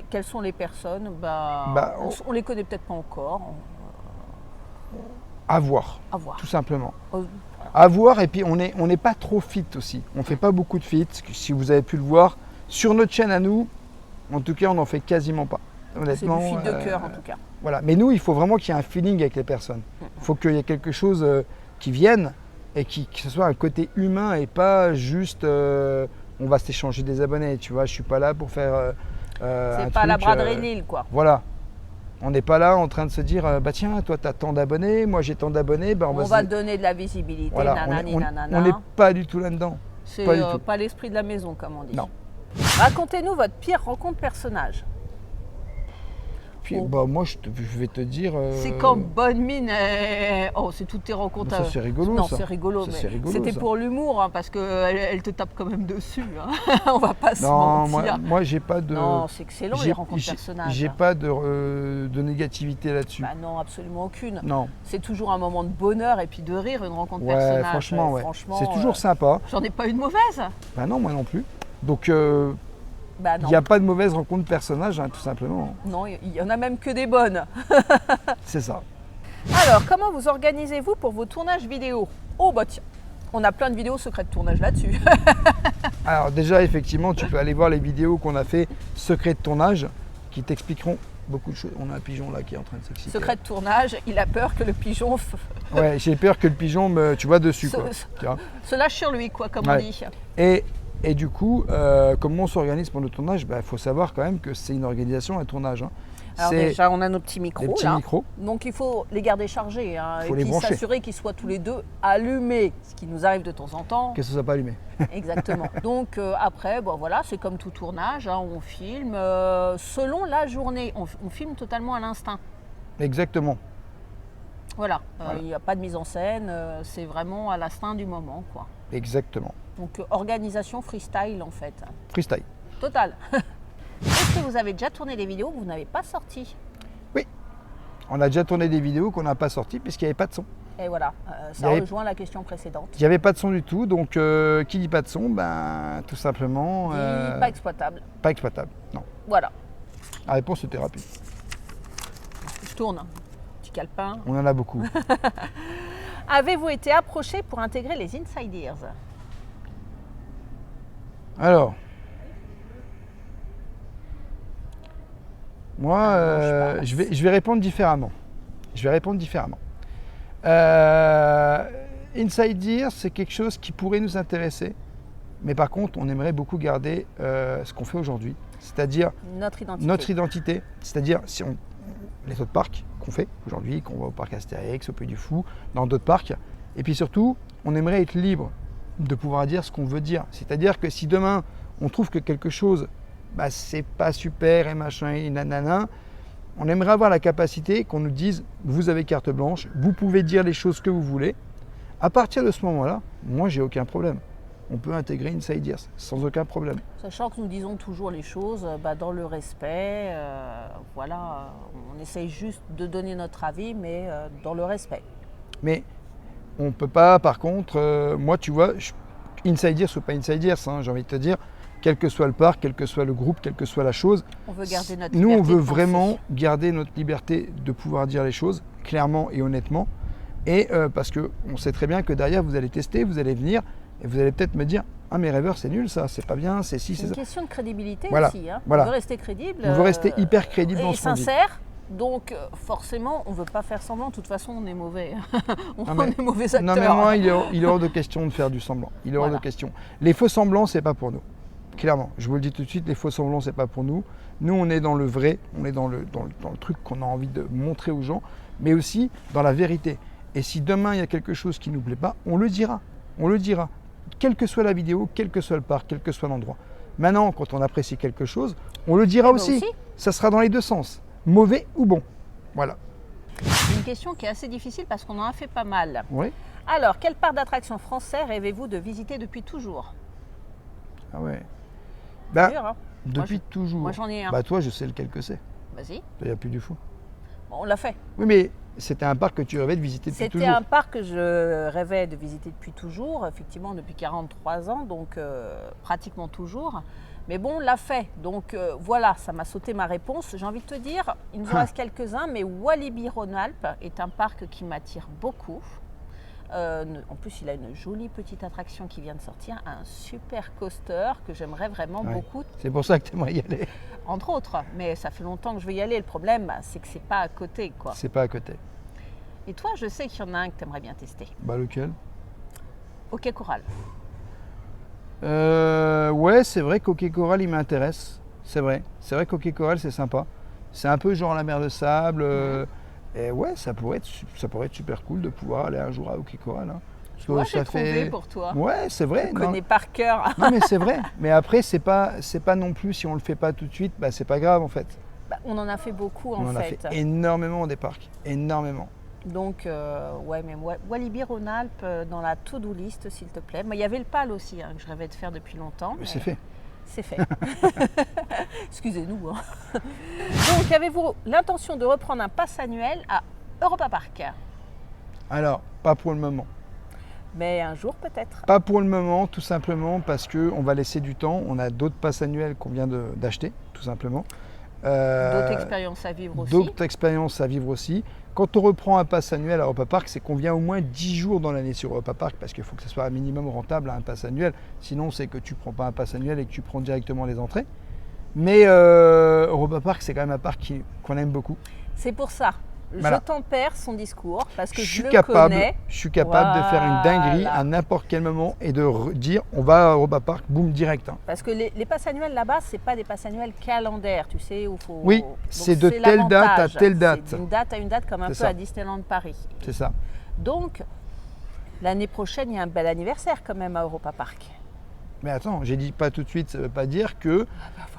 quelles sont les personnes, on les connaît peut-être pas encore. À voir, tout simplement. À voir, et puis on n'est pas trop fit aussi, on fait pas beaucoup de fit, si vous avez pu le voir, sur notre chaîne à nous, en tout cas on n'en fait quasiment pas. C'est du feed de cœur en tout cas. Voilà, mais nous, il faut vraiment qu'il y ait un feeling avec les personnes. Il faut qu'il y ait quelque chose qui vienne et que ce soit un côté humain et pas juste on va s'échanger des abonnés. Tu vois, je suis pas là pour faire. C'est pas la braderie Lille, quoi. Voilà. On n'est pas là en train de se dire bah tiens, toi tu as tant d'abonnés, moi j'ai tant d'abonnés. Bah, on va te donner de la visibilité. Voilà. On n'est pas du tout là-dedans. C'est pas l'esprit de la maison, comme on dit. Non. Racontez-nous votre pire rencontre personnage. Puis, moi, je vais te dire… C'est comme bonne mine. Oh, c'est toutes tes rencontres. Ça, c'est rigolo, non, ça. c'est rigolo. Ça, mais c'était pour l'humour, hein, parce qu'elle te tape quand même dessus. Hein. On va pas se mentir. Moi, j'ai pas de… Non, c'est excellent, les rencontres personnages. J'ai pas de négativité là-dessus. Bah non, absolument aucune. Non. C'est toujours un moment de bonheur et puis de rire, une rencontre personnage. Franchement, c'est toujours sympa. J'en ai pas une mauvaise. Bah non, moi non plus. Donc… Bah il n'y a pas de mauvaise rencontre personnage, hein, tout simplement. Non, il y en a même que des bonnes. C'est ça. Alors, comment vous organisez-vous pour vos tournages vidéo? Oh bah tiens, on a plein de vidéos secrets de tournage là-dessus. Alors déjà, effectivement, tu peux aller voir les vidéos qu'on a fait secrets de tournage qui t'expliqueront beaucoup de choses. On a un pigeon là qui est en train de s'exciter. Secret de tournage, il a peur que le pigeon… Ouais, j'ai peur que le pigeon tu vois, dessus. Se lâche sur lui, quoi, comme on dit. Et du coup, comment on s'organise pour le tournage? Il faut savoir quand même que c'est une organisation, un tournage. Hein. Alors déjà, on a nos petits micros là. Micros. Donc il faut les garder chargés. Hein, et puis s'assurer qu'ils soient tous les deux allumés, ce qui nous arrive de temps en temps. Que ce ne soit pas allumé. Exactement. Donc après, voilà, c'est comme tout tournage, hein, on filme selon la journée. On filme totalement à l'instinct. Exactement. Voilà, il n'y a pas de mise en scène, c'est vraiment à l'instinct du moment, quoi. Exactement. Donc organisation freestyle en fait. Freestyle. Total. Est-ce que vous avez déjà tourné des vidéos que vous n'avez pas sorties? Oui. On a déjà tourné des vidéos qu'on n'a pas sorties puisqu'il n'y avait pas de son. Et voilà, ça rejoint la question précédente. Il n'y avait pas de son du tout, donc qui dit pas de son, tout simplement… pas exploitable. Pas exploitable, non. Voilà. La réponse était rapide. Je tourne, petit calepin. On en a beaucoup. Avez-vous été approché pour intégrer les Inside Ears? Alors, moi, je vais répondre différemment. Inside Ears, c'est quelque chose qui pourrait nous intéresser, mais par contre, on aimerait beaucoup garder ce qu'on fait aujourd'hui, c'est-à-dire notre identité, c'est-à-dire les autres parcs qu'on fait aujourd'hui, qu'on va au parc Astérix, au Puy du Fou, dans d'autres parcs, et puis surtout, on aimerait être libre de pouvoir dire ce qu'on veut dire. C'est-à-dire que si demain, on trouve que quelque chose, c'est pas super et machin et nanana, on aimerait avoir la capacité qu'on nous dise, vous avez carte blanche, vous pouvez dire les choses que vous voulez. À partir de ce moment-là, moi, j'ai aucun problème. On peut intégrer Inside Ears sans aucun problème. Sachant que nous disons toujours les choses dans le respect, voilà, on essaye juste de donner notre avis, mais dans le respect. Mais on ne peut pas, par contre, moi tu vois, Inside Ears ou pas Inside Ears, hein, j'ai envie de te dire, quel que soit le parc, quel que soit le groupe, quelle que soit la chose, on veut garder notre nous liberté on veut vraiment garder notre liberté de pouvoir dire les choses clairement et honnêtement, et parce qu'on sait très bien que derrière vous allez tester, vous allez venir, et vous allez peut-être me dire « Ah mais Rêveur c'est nul ça, c'est pas bien, c'est si, c'est ça ». C'est une question de crédibilité voilà, aussi, hein. Voilà. On veut rester crédible. On veut rester hyper crédible dans ce qu'on dit. sincère. Donc forcément, on ne veut pas faire semblant. De toute façon, on est mauvais. On est mauvais acteurs. Non mais moi, il est hors de question de faire du semblant. Il est hors de question. Les faux semblants, c'est pas pour nous. Clairement, je vous le dis tout de suite, les faux semblants, c'est pas pour nous. Nous, on est dans le vrai, on est dans le truc qu'on a envie de montrer aux gens, mais aussi dans la vérité. Et si demain, il y a quelque chose qui ne nous plaît pas, on le dira. On le dira. quelle que soit la vidéo, quel que soit le parc, quel que soit l'endroit. Maintenant, quand on apprécie quelque chose, on le dira aussi. Ça sera dans les deux sens, mauvais ou bon. Voilà. Une question qui est assez difficile parce qu'on en a fait pas mal. Oui. Alors, quel parc d'attractions français rêvez-vous de visiter depuis toujours? Ah ouais. C'est dur, hein. Depuis toujours. Moi, j'en ai un. Bah toi, je sais lequel que c'est. Vas-y. Il n'y a plus du fou. Bon, on l'a fait. Oui, mais c'était un parc que tu rêvais de visiter depuis toujours. C'était un parc que je rêvais de visiter depuis toujours, effectivement depuis 43 ans, donc pratiquement toujours. Mais bon, on l'a fait. Donc voilà, ça m'a sauté ma réponse. J'ai envie de te dire, il nous en reste quelques-uns, mais Walibi Rhône-Alpes est un parc qui m'attire beaucoup. En plus, il a une jolie petite attraction qui vient de sortir, un super coaster que j'aimerais vraiment beaucoup. C'est pour ça que tu aimerais y aller. Entre autres, mais ça fait longtemps que je veux y aller. Le problème, c'est que c'est pas à côté, quoi. C'est pas à côté. Et toi, je sais qu'il y en a un que tu aimerais bien tester. Bah lequel? Ok Coral. Ouais, c'est vrai qu'Hockey Coral, il m'intéresse. C'est vrai qu'Hockey Coral, c'est sympa. C'est un peu genre la mer de sable. Et ouais, ça pourrait être super cool de pouvoir aller un jour à Hockey Coral. Hein. Moi, j'ai trouvé pour toi. Ouais, c'est vrai. Je connais par cœur. Non, mais c'est vrai. Mais après, c'est pas non plus, si on le fait pas tout de suite, bah, c'est pas grave en fait. Bah, on en a fait beaucoup en fait. On en a fait énormément des parcs. Énormément. Donc, ouais, mais Walibi Rhône-Alpes dans la to-do list, s'il te plaît. Mais il y avait le PAL aussi, hein, que je rêvais de faire depuis longtemps. Mais c'est fait. C'est fait. Excusez-nous. Hein. Donc, avez-vous l'intention de reprendre un pass annuel à Europa Park? Alors, pas pour le moment. Mais un jour peut-être. Pas pour le moment, tout simplement parce qu'on va laisser du temps. On a d'autres passes annuels qu'on vient d'acheter, tout simplement. D'autres expériences à vivre aussi. D'autres expériences à vivre aussi. Quand on reprend un pass annuel à Europa Park, c'est qu'on vient au moins 10 jours dans l'année sur Europa Park parce qu'il faut que ce soit un minimum rentable à un pass annuel. Sinon, c'est que tu ne prends pas un pass annuel et que tu prends directement les entrées. Mais Europa Park, c'est quand même un parc qu'on aime beaucoup. C'est pour ça. Voilà. Je tempère son discours parce que je connais. Je suis capable de faire une dinguerie à n'importe quel moment et de dire on va à Europa Park, boum, direct. Hein. Parce que les passes annuelles là-bas, c'est pas des passes annuelles calendaires, tu sais, où faut. Oui, c'est de telle date à telle date. C'est d'une date à une date, comme un peu à Disneyland Paris. C'est ça. Donc, l'année prochaine, il y a un bel anniversaire quand même à Europa Park. Mais attends, j'ai dit pas tout de suite, ça veut pas dire que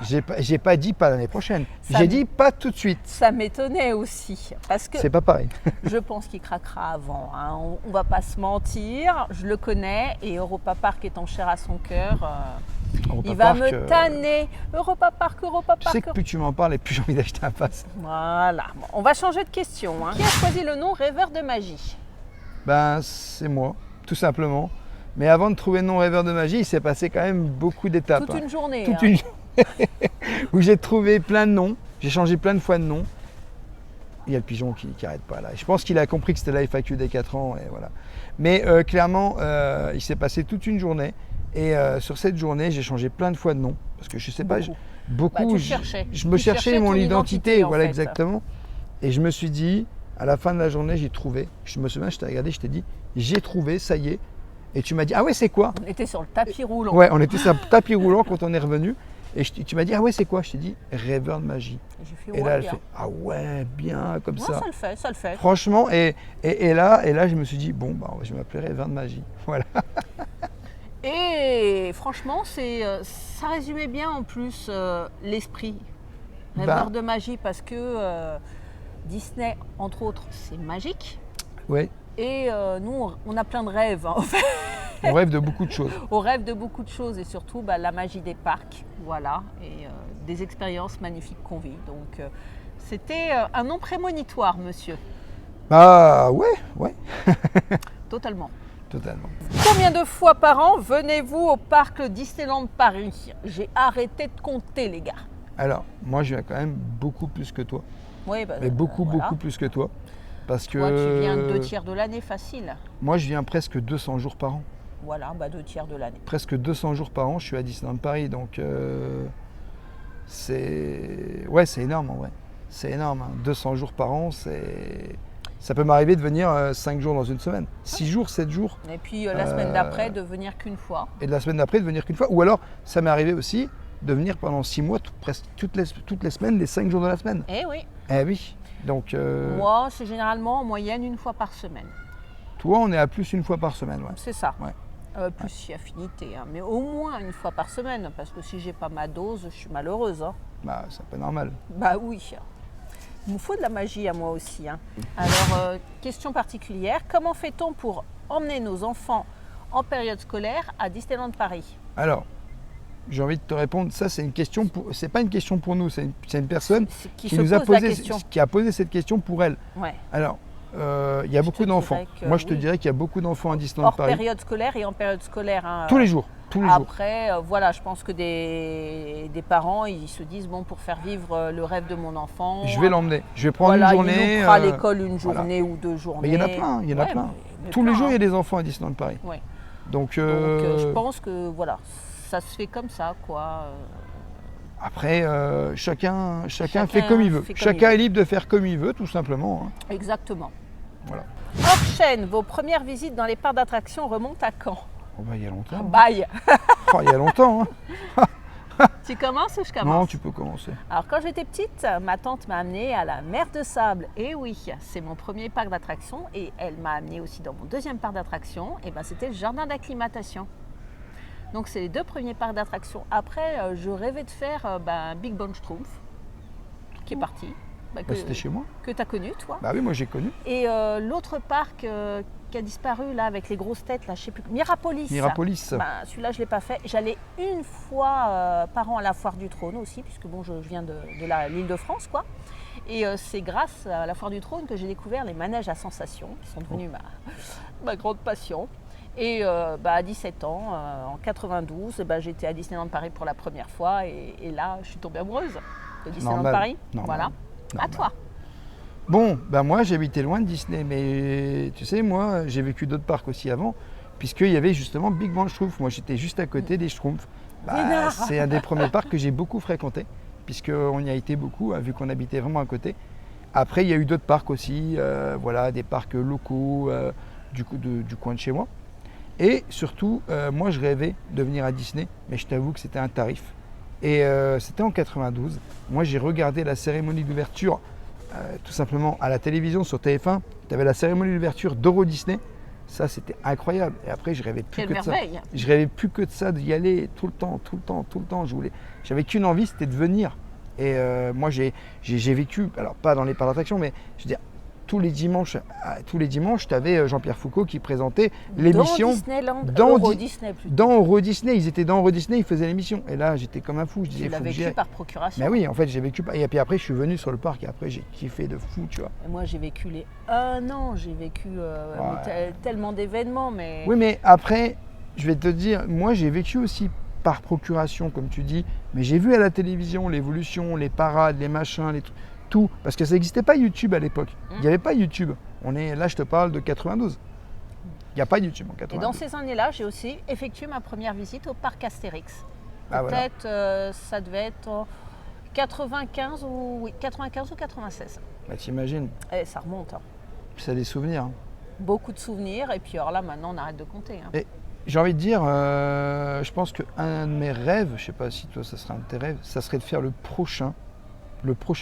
j'ai pas dit pas l'année prochaine. J'ai dit pas tout de suite. Ça m'étonnait aussi parce que c'est pas pareil. Je pense qu'il craquera avant. Hein. On va pas se mentir, je le connais et Europa Park étant cher à son cœur, il va me tanner. Europa Park. Tu sais que plus tu m'en parles et plus j'ai envie d'acheter un pass. Voilà. Bon, on va changer de question. Hein. Qui a choisi le nom Rêveur de magie? Ben c'est moi, tout simplement. Mais avant de trouver le nom Rêveur de magie, il s'est passé quand même beaucoup d'étapes. Toute une journée. Toute une journée où j'ai trouvé plein de noms. J'ai changé plein de fois de nom. Il y a le pigeon qui n'arrête pas là. Je pense qu'il a compris que c'était la FAQ des 4 ans. Et voilà. Mais clairement, il s'est passé toute une journée. Et sur cette journée, j'ai changé plein de fois de nom. Parce que je sais pas, beaucoup. Bah, je me cherchais mon identité. Voilà, exactement. Et je me suis dit, à la fin de la journée, j'ai trouvé. Je me souviens, je t'ai regardé, je t'ai dit, j'ai trouvé, ça y est. Et tu m'as dit, ah ouais, c'est quoi? On était sur le tapis roulant. Ouais, on était sur le tapis roulant quand on est revenu. Et tu m'as dit, ah ouais, c'est quoi? Je t'ai dit, Rêveur de magie. Et là, elle fait, ah ouais, bien, comme ça. Ça le fait. Franchement, et là, je me suis dit, bon, bah, je vais m'appeler Rêveur de magie. Voilà. Et franchement, ça résumait bien en plus l'esprit. Rêveur de magie, parce que Disney, entre autres, c'est magique. Oui. Et nous, on a plein de rêves. En fait. On rêve de beaucoup de choses. On rêve de beaucoup de choses et surtout la magie des parcs, voilà, et des expériences magnifiques qu'on vit. Donc, c'était un nom prémonitoire, monsieur. Bah ouais. Totalement. Combien de fois par an venez-vous au parc Disneyland Paris? J'ai arrêté de compter, les gars. Alors, moi, je viens quand même beaucoup plus que toi. Oui, mais beaucoup plus que toi. Parce que toi, tu viens 2/3 de l'année, facile. Moi, je viens presque 200 jours par an. Voilà, 2/3 de l'année. Presque 200 jours par an, je suis à Disneyland Paris. Donc, c'est énorme en vrai. C'est énorme. Hein. 200 jours par an, ça peut m'arriver de venir 5 jours dans une semaine. 6 jours, 7 jours. Et puis la semaine d'après, de venir qu'une fois. Et de la semaine d'après, de venir qu'une fois. Ou alors, ça m'est arrivé aussi de venir pendant 6 mois, presque toutes les semaines, les 5 jours de la semaine. Eh oui. Eh oui. Donc, moi, c'est généralement en moyenne une fois par semaine. Toi, on est à plus une fois par semaine. Ouais. C'est ça. Ouais. Plus si affinité, hein, mais au moins une fois par semaine, parce que si j'ai pas ma dose, je suis malheureuse. Hein. Bah, c'est pas normal. Bah oui. Il me faut de la magie à moi aussi. Hein. Alors, question particulière, comment fait-on pour emmener nos enfants en période scolaire à Disneyland Paris? Alors, j'ai envie de te répondre, ça c'est une question, c'est pas une question pour nous, c'est une personne Qui qui se nous a pose la posé, question. qui a posé cette question pour elle. Ouais. Alors, il y a beaucoup d'enfants. dirais que Moi, je te oui. dirais qu'il y a beaucoup d'enfants à Disneyland Hors Paris. période scolaire et en période scolaire. Hein, Tous les jours, tous les jours. Après, voilà, je pense que des parents, ils se disent, bon, pour faire vivre le rêve de mon enfant, Je vais l'emmener. Je vais prendre voilà, une journée. il nous fera à l'école une voilà. journée ou 2 journées. Mais il y en a plein, il y en a Ouais, plein. mais Tous les plein, jours, il y a hein. des enfants à Disneyland Paris. Ouais. Donc, Je pense que voilà, ça se fait comme ça, quoi. après, chacun fait comme il veut. fait comme Chacun il veut. est libre de faire comme il veut, tout simplement. Hein. Exactement. Voilà. Hors chaîne, vos premières visites dans les parcs d'attractions remontent à quand? Oh, bah, il y a longtemps. Bye. Oh, il y a longtemps. Hein. Tu commences ou je commence? Non, tu peux commencer. Alors quand j'étais petite, ma tante m'a amenée à la Mer de Sable. Et oui, c'est mon premier parc d'attractions. Et elle m'a amenée aussi dans mon deuxième parc d'attractions. Et ben c'était le jardin d'acclimatation. Donc c'est les 2 premiers parcs d'attractions. Après, je rêvais de faire Big Bang Schtroumpf, qui est parti. Bah, c'était chez moi. Que tu as connu, toi. Bah oui, moi j'ai connu. Et l'autre parc qui a disparu, là, avec les grosses têtes, là, je sais plus, Mirapolis. Mirapolis. Ben, celui-là, je ne l'ai pas fait. J'allais une fois par an à la Foire du Trône aussi, puisque bon, je viens de l'île de France, quoi. Et c'est grâce à la Foire du Trône que j'ai découvert les manèges à sensations, qui sont devenus ma grande passion. Et à 17 ans, en 92, j'étais à Disneyland Paris pour la première fois. Et là, je suis tombée amoureuse de Disneyland Normal. Paris. Normal. Voilà. À toi. Bon, ben moi j'habitais loin de Disney, mais tu sais, moi j'ai vécu d'autres parcs aussi avant, puisqu'il y avait justement Big Bang Schtroumpf. Moi j'étais juste à côté des Schtroumpfs. Vénard. C'est un des premiers parcs que j'ai beaucoup fréquenté, puisqu'on y a été beaucoup, hein, vu qu'on habitait vraiment à côté. Après, il y a eu d'autres parcs aussi, voilà, des parcs locaux du coin de chez moi. Et surtout, moi je rêvais de venir à Disney, mais je t'avoue que c'était un tarif. Et c'était en 92. Moi j'ai regardé la cérémonie d'ouverture tout simplement à la télévision sur TF1. Tu avais la cérémonie d'ouverture d'Euro Disney. Ça c'était incroyable. Et après je rêvais plus Quelle que merveille. de ça. Je rêvais plus que de ça, d'y aller tout le temps. J'avais qu'une envie, c'était de venir. Et moi j'ai vécu, alors pas dans les parcs d'attraction, mais je veux dire, tous les dimanches, tu avais Jean-Pierre Foucault qui présentait l'émission. Dans Disneyland, dans Euro Di- Disney plutôt. Dans Euro Disney, ils étaient dans Euro Disney, ils faisaient l'émission. Et là, j'étais comme un fou. Je disais, Tu l'as faut que j'y vécu aille. par procuration. Mais oui, en fait, j'ai vécu. Et puis après, je suis venu sur le parc et après, j'ai kiffé de fou, tu vois. Et moi, j'ai vécu les 1 an, j'ai vécu tellement d'événements, mais Oui, mais après, je vais te dire, moi, j'ai vécu aussi par procuration, comme tu dis. Mais j'ai vu à la télévision l'évolution, les parades, les machins, les trucs, tout. Parce que ça n'existait pas YouTube à l'époque. Il n'y avait pas YouTube. Là, je te parle de 92. Il n'y a pas YouTube en et 92. dans ces années-là, j'ai aussi effectué ma première visite au parc Astérix. Ah, voilà. Peut-être, ça devait être en 95 ou 96. Bah, t'imagines, Et ça remonte. Hein. c'est des souvenirs. Hein. Beaucoup de souvenirs, et puis alors là, maintenant, on arrête de compter. Hein. Et j'ai envie de dire, je pense qu'un de mes rêves, je ne sais pas si toi ça serait un de tes rêves, ça serait de faire le prochain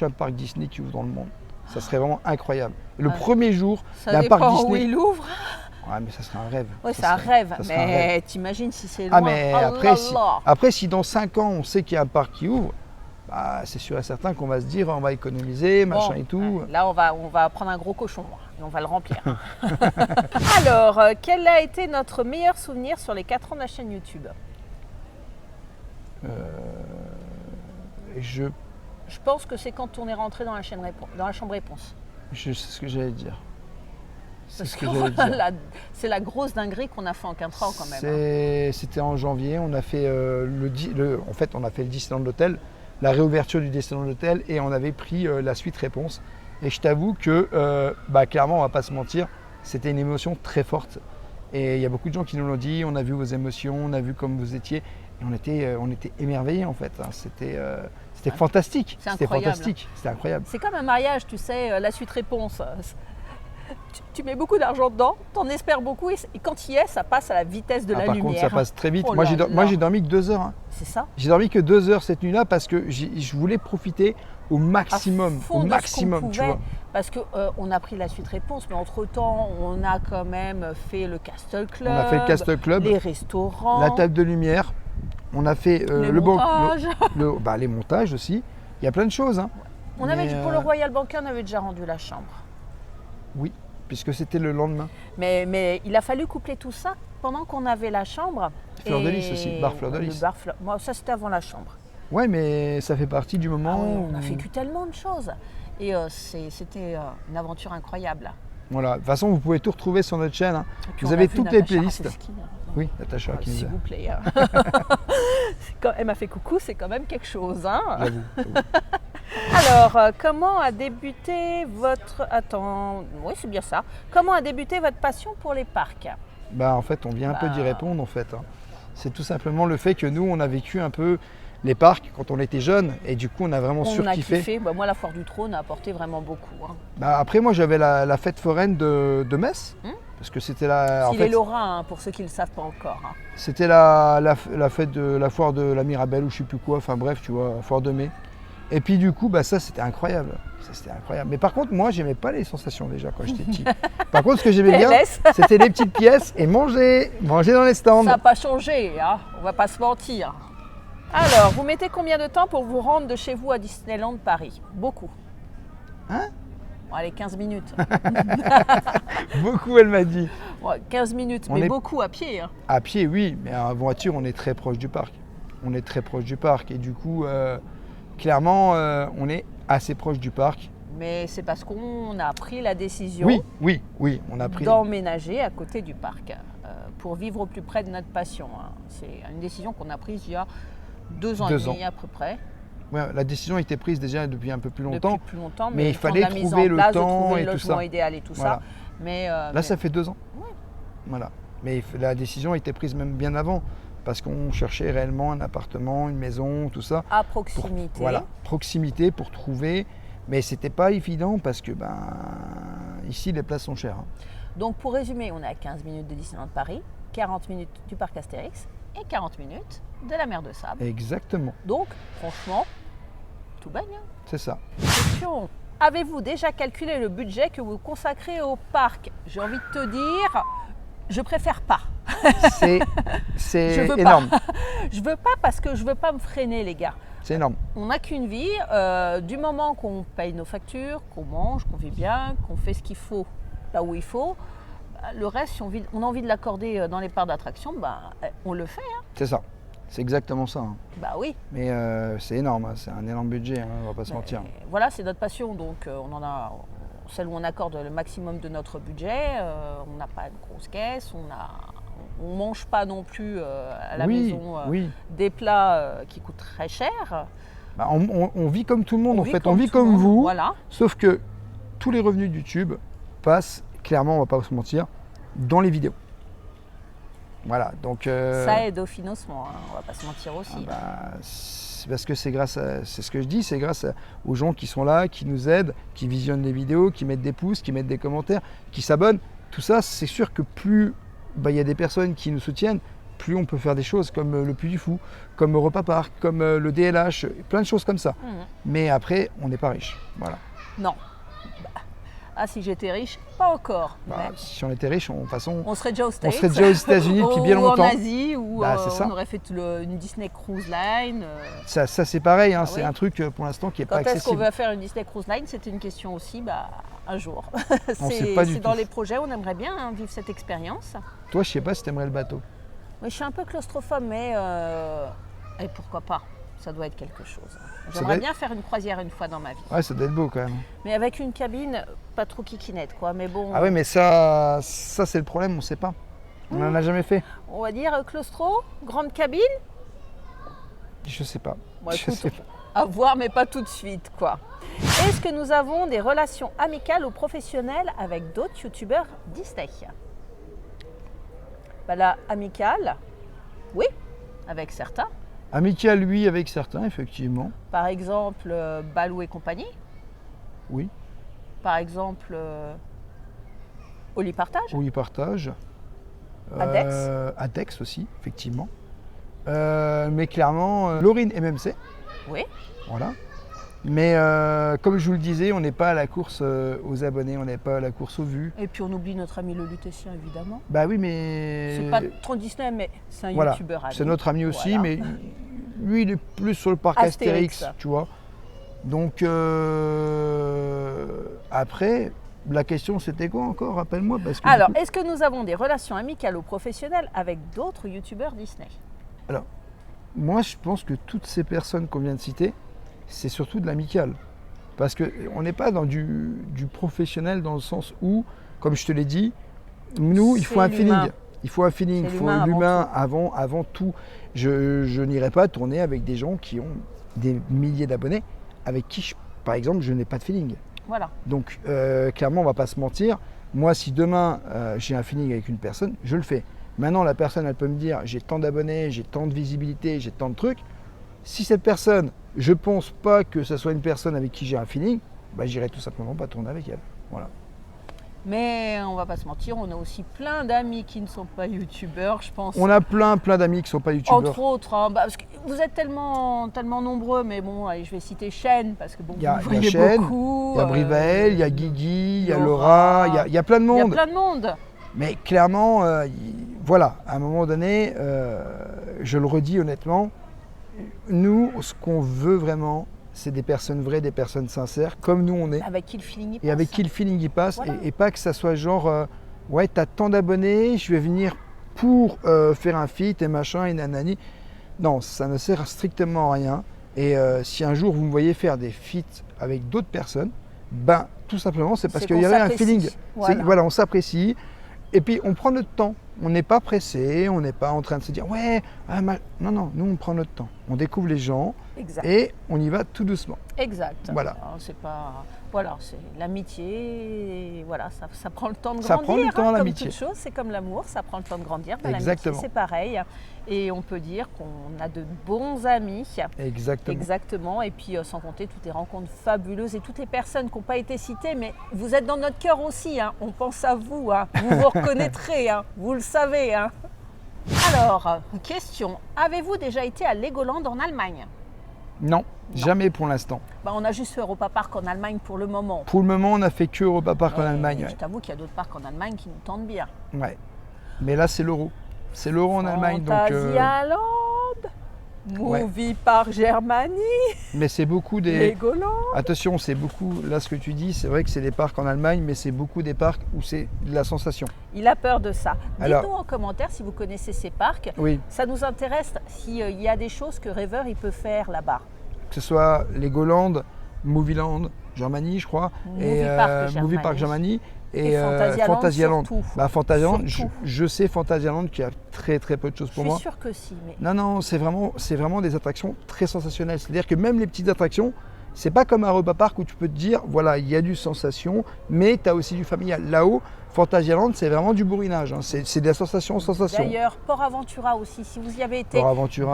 parc Disney qui ouvre dans le monde. Ça serait vraiment incroyable. Le premier jour Ça d'un dépend parc où Disney. il ouvre. Ouais, mais ça serait un rêve. Oui, Ça c'est un serait- rêve, ça serait un rêve. mais t'imagines si c'est loin. Ah, mais Oh après, là si, là. après, si dans 5 ans on sait qu'il y a un parc qui ouvre, bah, c'est sûr et certain qu'on va se dire on va économiser, machin Bon, et tout. ouais, là, on va prendre un gros cochon et on va le remplir. Alors, quel a été notre meilleur souvenir sur les 4 ans de la chaîne YouTube? Et je Je pense que c'est quand on est rentré dans la chambre réponse. sais ce que j'allais dire. C'est Parce ce que que j'allais dire. voilà, c'est la grosse dinguerie qu'on a fait en 4 ans quand même. Hein. C'était en janvier, on a fait en fait on a fait le Disneyland Hotel, la réouverture du Disneyland Hotel et on avait pris la suite réponse. Et je t'avoue que clairement on va pas se mentir, c'était une émotion très forte. Et il y a beaucoup de gens qui nous l'ont dit, on a vu vos émotions, on a vu comme vous étiez, et on était émerveillés en fait. Hein. C'était fantastique. C'est C'était incroyable. fantastique, c'était incroyable. C'est comme un mariage, tu sais, la suite réponse. Tu mets beaucoup d'argent dedans, t'en espères beaucoup et quand il y est, ça passe à la vitesse de la par lumière. contre, ça passe très vite. Oh Moi, là moi, là. j'ai dormi que 2 heures. Hein. C'est ça. J'ai dormi que 2 heures cette nuit-là parce que je voulais profiter au maximum. À fond Au de ce qu'on maximum, tu pouvait, vois. parce qu'on a pris la suite réponse, mais entre-temps, on a quand même fait le Castle Club, On a fait le Castle Club, les restaurants, la table de lumière. On a fait les le montages. les montages aussi. Il y a plein de choses. Hein. On avait, Mais, pour le Royal Banquet, on avait déjà rendu la chambre. Oui, puisque c'était le lendemain. Mais il a fallu coupler tout ça pendant qu'on avait la chambre. Fleur de Lys aussi, bar Fleur de Lys. Moi, ça, c'était avant la chambre. Ouais, mais ça fait partie du moment Ah oui, on a où- vécu tellement de choses. Et c'était une aventure incroyable. Voilà. De toute façon, vous pouvez tout retrouver sur notre chaîne. Hein. Et puis, Vous on a avez vu toutes les Natacha playlists. Rassowski, hein. Oui, Natacha qui nous S'il a. vous plaît. Hein. Elle m'a fait coucou, c'est quand même quelque chose. Hein. J'avoue. Alors, comment a débuté votre... Attends, oui, c'est bien ça. Comment a débuté votre passion pour les parcs? Bah, en fait, on vient un peu d'y répondre. En fait, hein. C'est tout simplement le fait que nous, on a vécu un peu les parcs quand on était jeunes et du coup, on a vraiment On a surkiffé. kiffé. Bah, moi, la Foire du Trône a apporté vraiment beaucoup. Hein. Bah, après, moi, j'avais la fête foraine de Metz. Parce que c'était la. En Il fait, est lorrain, hein, pour ceux qui ne le savent pas encore. Hein. c'était la fête de la foire de la Mirabelle ou je sais plus quoi. Enfin bref, tu vois, foire de mai. Et puis du coup, bah, ça c'était incroyable. Ça, c'était incroyable. Mais par contre, moi, j'aimais pas les sensations déjà quand j'étais petit. Par contre, ce que j'aimais bien, PLS. c'était les petites pièces et manger dans les stands. Ça n'a pas changé, hein, on va pas se mentir. Alors, vous mettez combien de temps pour vous rendre de chez vous à Disneyland Paris? Beaucoup. Hein? Bon, allez, 15 minutes. Beaucoup, elle m'a dit. Ouais, 15 minutes, On mais est- beaucoup à pied. Hein. À pied, oui, mais en voiture, on est très proche du parc. On est très proche du parc et du coup, clairement, on est assez proche du parc. Mais c'est parce qu'on a pris la décision Oui, on a pris. d'emménager à côté du parc pour vivre au plus près de notre passion. Hein. C'est une décision qu'on a prise il y a 2 ans et 2 ans. demi à peu près. Ouais, la décision a été prise déjà depuis un peu plus longtemps. Depuis plus longtemps, mais il le temps fallait de la mise trouver en le place, de temps trouver et le tout logement ça. idéal et tout Voilà. ça. Mais, Là, ça fait 2 ans. Ouais. Voilà. Mais la décision a été prise même bien avant, parce qu'on cherchait réellement un appartement, une maison, tout ça. à Pour- proximité. Voilà, proximité pour trouver. Mais c'était pas évident parce que ici les places sont chères. Hein. Donc pour résumer, on est à 15 minutes de Disneyland Paris, 40 minutes du parc Astérix et 40 minutes de la mer de Sable. Exactement, Donc franchement, tout baigne. Hein. c'est ça. Question. Avez-vous déjà calculé le budget que vous consacrez au parc? J'ai envie de te dire, je préfère pas. C'est Je veux pas. énorme. Je veux pas parce que je veux pas me freiner, les gars. C'est énorme. On n'a qu'une vie. Du moment qu'on paye nos factures, qu'on mange, qu'on vit bien, qu'on fait ce qu'il faut là où il faut, le reste, si on a envie de l'accorder dans les parcs d'attraction, on le fait. Hein. C'est ça. C'est exactement ça. Hein. Bah oui. Mais c'est énorme. Hein. C'est un énorme budget. Hein. On va pas se mentir. Voilà, c'est notre passion. Donc on en a celle où on accorde le maximum de notre budget. On n'a pas de grosse caisse. On ne mange pas non plus à la maison oui. des plats qui coûtent très cher. Bah, on vit comme tout le monde en fait. On vit tout le comme monde, vous. Voilà. Sauf que tous les revenus de YouTube passent, clairement, on va pas se mentir, dans les vidéos. Voilà, donc... Ça aide au financement, hein, on va pas se mentir aussi. C'est parce que c'est ce que je dis, c'est grâce aux gens qui sont là, qui nous aident, qui visionnent les vidéos, qui mettent des pouces, qui mettent des commentaires, qui s'abonnent. Tout ça, c'est sûr que plus il y a des personnes qui nous soutiennent, plus on peut faire des choses comme le Puy du Fou, comme Europa Park, comme le DLH, plein de choses comme ça. Mais après, on n'est pas riche. Voilà. Non. Ah, si j'étais riche, pas encore. Mais Si on était riche, de toute façon, on serait déjà aux States. on serait déjà aux États-Unis depuis bien Ou longtemps. en Asie, ou C'est ça. on aurait fait une Disney Cruise Line. Ça c'est pareil, hein, c'est oui. un truc pour l'instant qui n'est Quand pas est-ce qu'on accessible. veut faire une Disney Cruise Line? C'était une question aussi, un jour. On sait pas du C'est dans tout. les projets, on aimerait bien vivre cette expérience. Toi, je sais pas si tu aimerais le bateau. Oui, je suis un peu claustrophobe, mais et pourquoi pas? Ça doit être quelque chose. doit J'aimerais être- bien faire une croisière une fois dans ma vie. Ouais, ça doit être beau quand même. Mais avec une cabine, pas trop kikinette, quoi. Mais bon, Ah ouais, mais ça c'est le problème, on sait pas. On n'en a jamais fait. on va dire claustro, grande cabine. Je sais pas. Bon, Je écoute, sais pas. à voir, mais pas tout de suite, quoi. Est-ce que nous avons des relations amicales ou professionnelles avec d'autres youtubeurs Disney? Là, amicales, oui, avec certains. Amical, lui, avec certains, effectivement. Par exemple, Balou et compagnie. Oui. Par exemple, Oli Partage. Oli Partage. Adex. Adex aussi, effectivement. Mais clairement, Laurine MMC. Oui. Voilà. Mais comme je vous le disais, on n'est pas à la course aux abonnés, on n'est pas à la course aux vues. Et puis on oublie notre ami le Lutétien, évidemment. Bah oui, mais... C'est pas trop Disney, mais c'est un voilà. youtubeur. C'est notre ami aussi, voilà. mais lui, il est plus sur le parc Astérix, tu vois. Donc, après, la question, c'était quoi encore? Rappelle-moi. Parce que alors, est-ce que nous avons des relations amicales ou professionnelles avec d'autres youtubeurs Disney? Alors, moi, je pense que toutes ces personnes qu'on vient de citer, c'est surtout de l'amical. Parce qu'on n'est pas dans du professionnel dans le sens où, comme je te l'ai dit, nous, il faut un feeling. Il faut un feeling, il faut l'humain avant tout. Je n'irai pas tourner avec des gens qui ont des milliers d'abonnés, avec qui, par exemple, je n'ai pas de feeling. Voilà. Donc, clairement, on ne va pas se mentir. Moi, si demain, j'ai un feeling avec une personne, je le fais. Maintenant, la personne, elle peut me dire, j'ai tant d'abonnés, j'ai tant de visibilité, j'ai tant de trucs. Si cette personne, je ne pense pas que ce soit une personne avec qui j'ai un feeling, bah, j'irai tout simplement pas tourner avec elle. Voilà. Mais on va pas se mentir, on a aussi plein d'amis qui ne sont pas youtubeurs, je pense. On a plein d'amis qui ne sont pas youtubeurs. Entre autres, hein, parce que vous êtes tellement nombreux, mais bon, allez, je vais citer Chêne, parce que bon, il y a vous voyez Chêne, beaucoup. Il y a Brivel, il y a Guigui, il y a Laura, il y a plein de monde. Il y a plein de monde. Mais clairement, voilà, à un moment donné, je le redis honnêtement, nous, ce qu'on veut vraiment, c'est des personnes vraies, des personnes sincères, comme nous on est. Avec qui le feeling y passe. Et avec qui le feeling y passe. Voilà. Et pas que ça soit genre, ouais, t'as tant d'abonnés, je vais venir pour faire un feat et machin et nanani. Non, ça ne sert strictement à rien. Et si un jour vous me voyez faire des feats avec d'autres personnes, ben tout simplement c'est parce qu'il y avait un feeling. Voilà, on s'apprécie. Et puis on prend notre temps. On n'est pas pressé, on n'est pas en train de se dire ouais, non, non, nous on prend notre temps. On découvre les gens et on y va tout doucement. Exact. Voilà. C'est pas, voilà, c'est l'amitié. Voilà, ça prend le temps de ça grandir. Prend le temps, comme l'amitié. toute chose, c'est comme l'amour, ça prend le temps de grandir. Ben, exactement. L'amitié, c'est pareil. Et on peut dire qu'on a de bons amis. Exactement. Exactement. Et puis sans compter toutes les rencontres fabuleuses et toutes les personnes qui n'ont pas été citées, mais vous êtes dans notre cœur aussi. Hein. On pense à vous. Hein. Vous vous reconnaîtrez. Hein. Vous le savez. Hein. Alors, question. Avez-vous déjà été à Legoland en Allemagne? Non, jamais pour l'instant. Bah, on a juste fait Europa Park en Allemagne pour le moment. Pour le moment, on n'a fait que Europa Park en Allemagne. Je t'avoue qu'il y a d'autres parcs en Allemagne qui nous tentent bien. Ouais. Mais là, c'est l'euro. C'est l'euro en Allemagne. Fantasyland, Movie Park Germany. Mais c'est beaucoup des... Legoland. Attention, c'est beaucoup... Là, ce que tu dis, c'est vrai que c'est des parcs en Allemagne, mais c'est beaucoup des parcs où c'est de la sensation. Il a peur de ça. Alors, dites-nous en commentaire si vous connaissez ces parcs. Oui. Ça nous intéresse s'il y a des choses que Rêveur il peut faire là-bas. Que ce soit Legoland, Movieland, Germany, je crois, Movie Park Germany et Fantasyland. Bah, Fantasyland, je sais Fantasyland qui a très peu de choses pour moi. Je suis sûre que si. Mais... Non, c'est vraiment des attractions très sensationnelles. C'est-à-dire que même les petites attractions, c'est pas comme un Europa Park où tu peux te dire, voilà, il y a du sensation, mais tu as aussi du familial. Là-haut, Fantasyland, c'est vraiment du bourrinage. Hein. C'est de la sensation. D'ailleurs, Port Aventura aussi, si vous y avez été,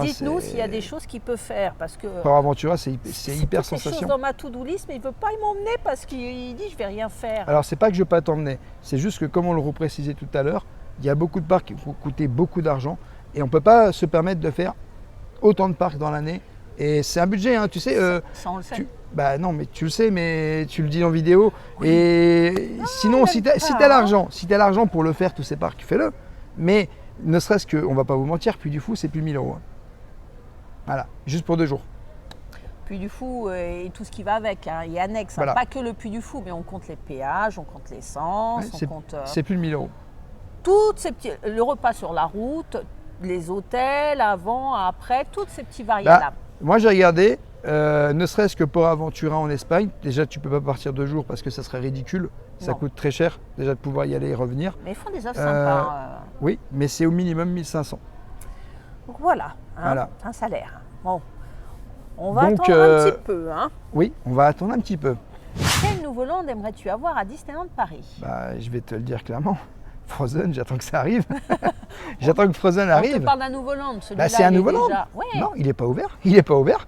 dites-nous s'il y a des choses qu'il peut faire. Parce que Port Aventura, c'est hyper sensation. C'est quelque chose dans ma to-do list, mais il ne veut pas m'emmener parce qu'il dit je ne vais rien faire. Alors, c'est pas que je ne veux pas t'emmener. C'est juste que, comme on le reprécisait tout à l'heure, il y a beaucoup de parcs qui vont coûter beaucoup d'argent. Et on ne peut pas se permettre de faire autant de parcs dans l'année. Et c'est un budget, hein, tu sais. Ça, on le sait. Bah non, mais tu le sais, mais tu le dis en vidéo. Oui. Et sinon, si tu as l'argent pour le faire, tous ces parcs, fais-le. Mais ne serait-ce que, on va pas vous mentir, Puy du Fou, c'est plus 1000 €. Hein. Voilà, juste pour 2 jours. Puy du Fou et tout ce qui va avec, hein, et annexe. Voilà. Hein, pas que le Puy du Fou, mais on compte les péages, on compte l'essence, on compte... C'est plus de 1000 €. Toutes ces petits... Le repas sur la route, les hôtels, avant, après, toutes ces petits variables. Moi, j'ai regardé... ne serait-ce que Port Aventura en Espagne, déjà tu peux pas partir 2 jours parce que ça serait ridicule, ça coûte très cher déjà de pouvoir y aller et revenir. Mais ils font des offres sympas. Oui, mais c'est au minimum 1500. Donc voilà, un salaire. Bon, on va attendre un petit peu. Hein. Oui, on va attendre un petit peu. Quel nouveau land aimerais-tu avoir à Disneyland Paris? Je vais te le dire clairement. Frozen, j'attends que ça arrive. J'attends que Frozen arrive. On te parle d'un nouveau land, celui-là. C'est un nouveau land. Ouais. Non, il n'est pas ouvert. Il n'est pas ouvert.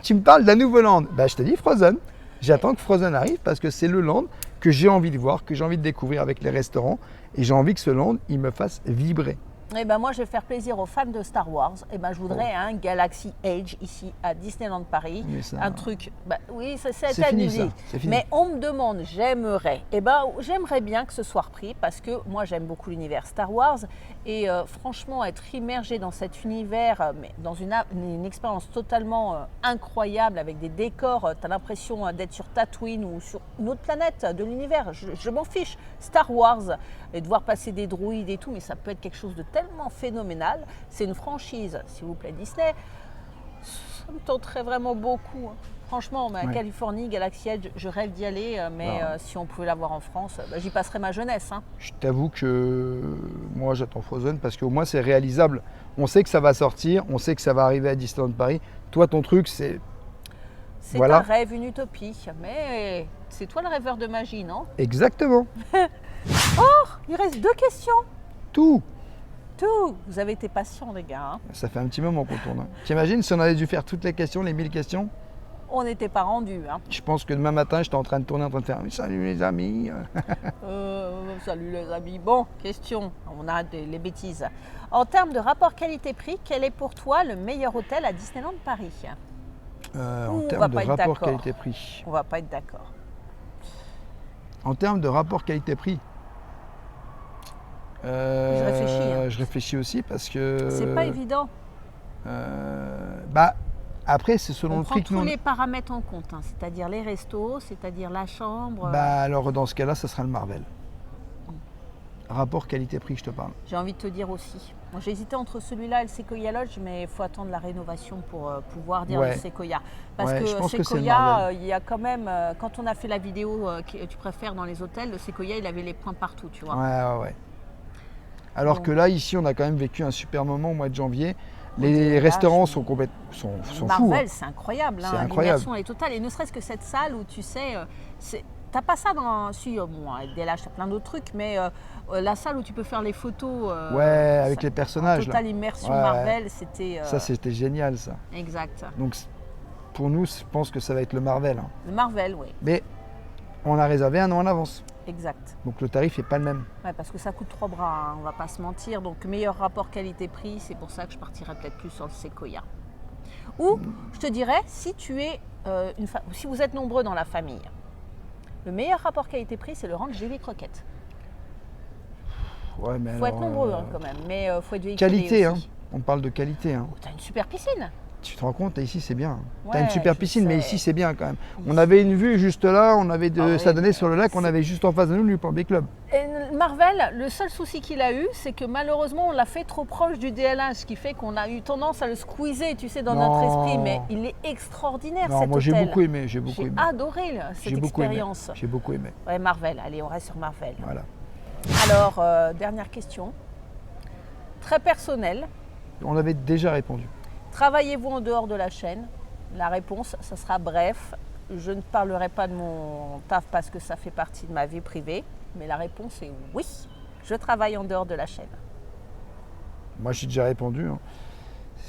Tu me parles d'un nouveau land. Je te dis Frozen. J'attends que Frozen arrive parce que c'est le land que j'ai envie de voir, que j'ai envie de découvrir avec les restaurants. Et j'ai envie que ce land, il me fasse vibrer. Eh ben moi, je vais faire plaisir aux fans de Star Wars. Eh ben, je voudrais un Galaxy Edge ici à Disneyland Paris. Ça... Un truc, oui, c'est fini ça. Mais on me demande, j'aimerais. Eh ben, j'aimerais bien que ce soit repris parce que moi, j'aime beaucoup l'univers Star Wars. Et franchement, être immergé dans cet univers, mais dans une expérience totalement incroyable avec des décors, tu as l'impression d'être sur Tatooine ou sur une autre planète de l'univers. Je m'en fiche. Star Wars, et de voir passer des droïdes et tout, mais ça peut être quelque chose de tellement phénoménal. C'est une franchise, s'il vous plaît, Disney. Ça me tenterait vraiment beaucoup. Franchement, Californie, Galaxy Edge, je rêve d'y aller, mais si on pouvait l'avoir en France, j'y passerais ma jeunesse. Je t'avoue que moi, j'attends Frozen parce qu'au moins, c'est réalisable. On sait que ça va sortir, on sait que ça va arriver à Disneyland Paris. Toi, ton truc, c'est... C'est un rêve, une utopie, mais c'est toi le rêveur de magie, non? Exactement. Oh, il reste 2 questions. Tout. Vous avez été patients, les gars. Hein. Ça fait un petit moment qu'on tourne. T'imagines si on avait dû faire toutes les questions, les 1000 questions? On n'était pas rendus. Hein. Je pense que demain matin, j'étais en train de tourner, en train de faire « Salut les amis !» Salut les amis. Bon, question. On arrête les bêtises. En termes de rapport qualité-prix, quel est pour toi le meilleur hôtel à Disneyland Paris? En termes de rapport qualité-prix. On va pas être d'accord. En termes de rapport qualité-prix, je réfléchis. Hein. Je réfléchis aussi parce que... C'est pas évident. Après, c'est selon le prix que nous... On prend tous les paramètres en compte, hein, c'est-à-dire les restos, c'est-à-dire la chambre... alors, dans ce cas-là, ça sera le Marvel. Rapport qualité-prix, je te parle. J'ai envie de te dire aussi. Moi, j'ai hésité entre celui-là et le Sequoia Lodge, mais il faut attendre la rénovation pour pouvoir dire le Sequoia. Parce que Sequoia, il y a quand même, quand on a fait la vidéo que tu préfères dans les hôtels, le Sequoia, il avait les points partout, tu vois. Ouais. Alors que là, ici, on a quand même vécu un super moment au mois de janvier. Les restaurants sont complètement sont Marvel, fous. Hein. C'est incroyable. C'est incroyable. L'immersion est totale. Et ne serait-ce que cette salle où tu sais, t'as pas ça dans... Si, bon, avec des lâches, t'as plein d'autres trucs, mais la salle où tu peux faire les photos... avec les personnages. Totale immersion Marvel, c'était... Ça, c'était génial, ça. Exact. Donc, pour nous, je pense que ça va être le Marvel. Hein. Le Marvel, oui. Mais on a réservé 1 an en avance. Exact. Donc, le tarif n'est pas le même. Ouais, parce que ça coûte 3 bras, hein, on va pas se mentir. Donc, meilleur rapport qualité-prix, c'est pour ça que je partirais peut-être plus sur le Sequoia. Ou, je te dirais, si tu es si vous êtes nombreux dans la famille, le meilleur rapport qualité-prix, c'est le ranch Davy Crockett. Ouais, mais faut être nombreux quand même, mais faut être véhiculé qualité, aussi. Hein. On parle de qualité. Hein. Oh, t'as une super piscine. Tu te rends compte, ici c'est bien. Ouais, t'as une super piscine, mais ici c'est bien quand même. On avait une vue juste là, on avait ça donnait sur le lac, on avait juste en face de nous le Newport Bay Club. Et Marvel, le seul souci qu'il a eu, c'est que malheureusement on l'a fait trop proche du DLH, ce qui fait qu'on a eu tendance à le squeezer, tu sais, dans notre esprit. Mais il est extraordinaire cet hôtel. J'ai beaucoup aimé, j'ai adoré cette expérience. J'ai beaucoup aimé. Ouais, Marvel, allez, on reste sur Marvel. Voilà. Alors, dernière question, très personnelle. On avait déjà répondu. Travaillez-vous en dehors de la chaîne? La réponse, ça sera bref. Je ne parlerai pas de mon taf parce que ça fait partie de ma vie privée. Mais la réponse est oui, je travaille en dehors de la chaîne. Moi, j'ai déjà répondu. Hein.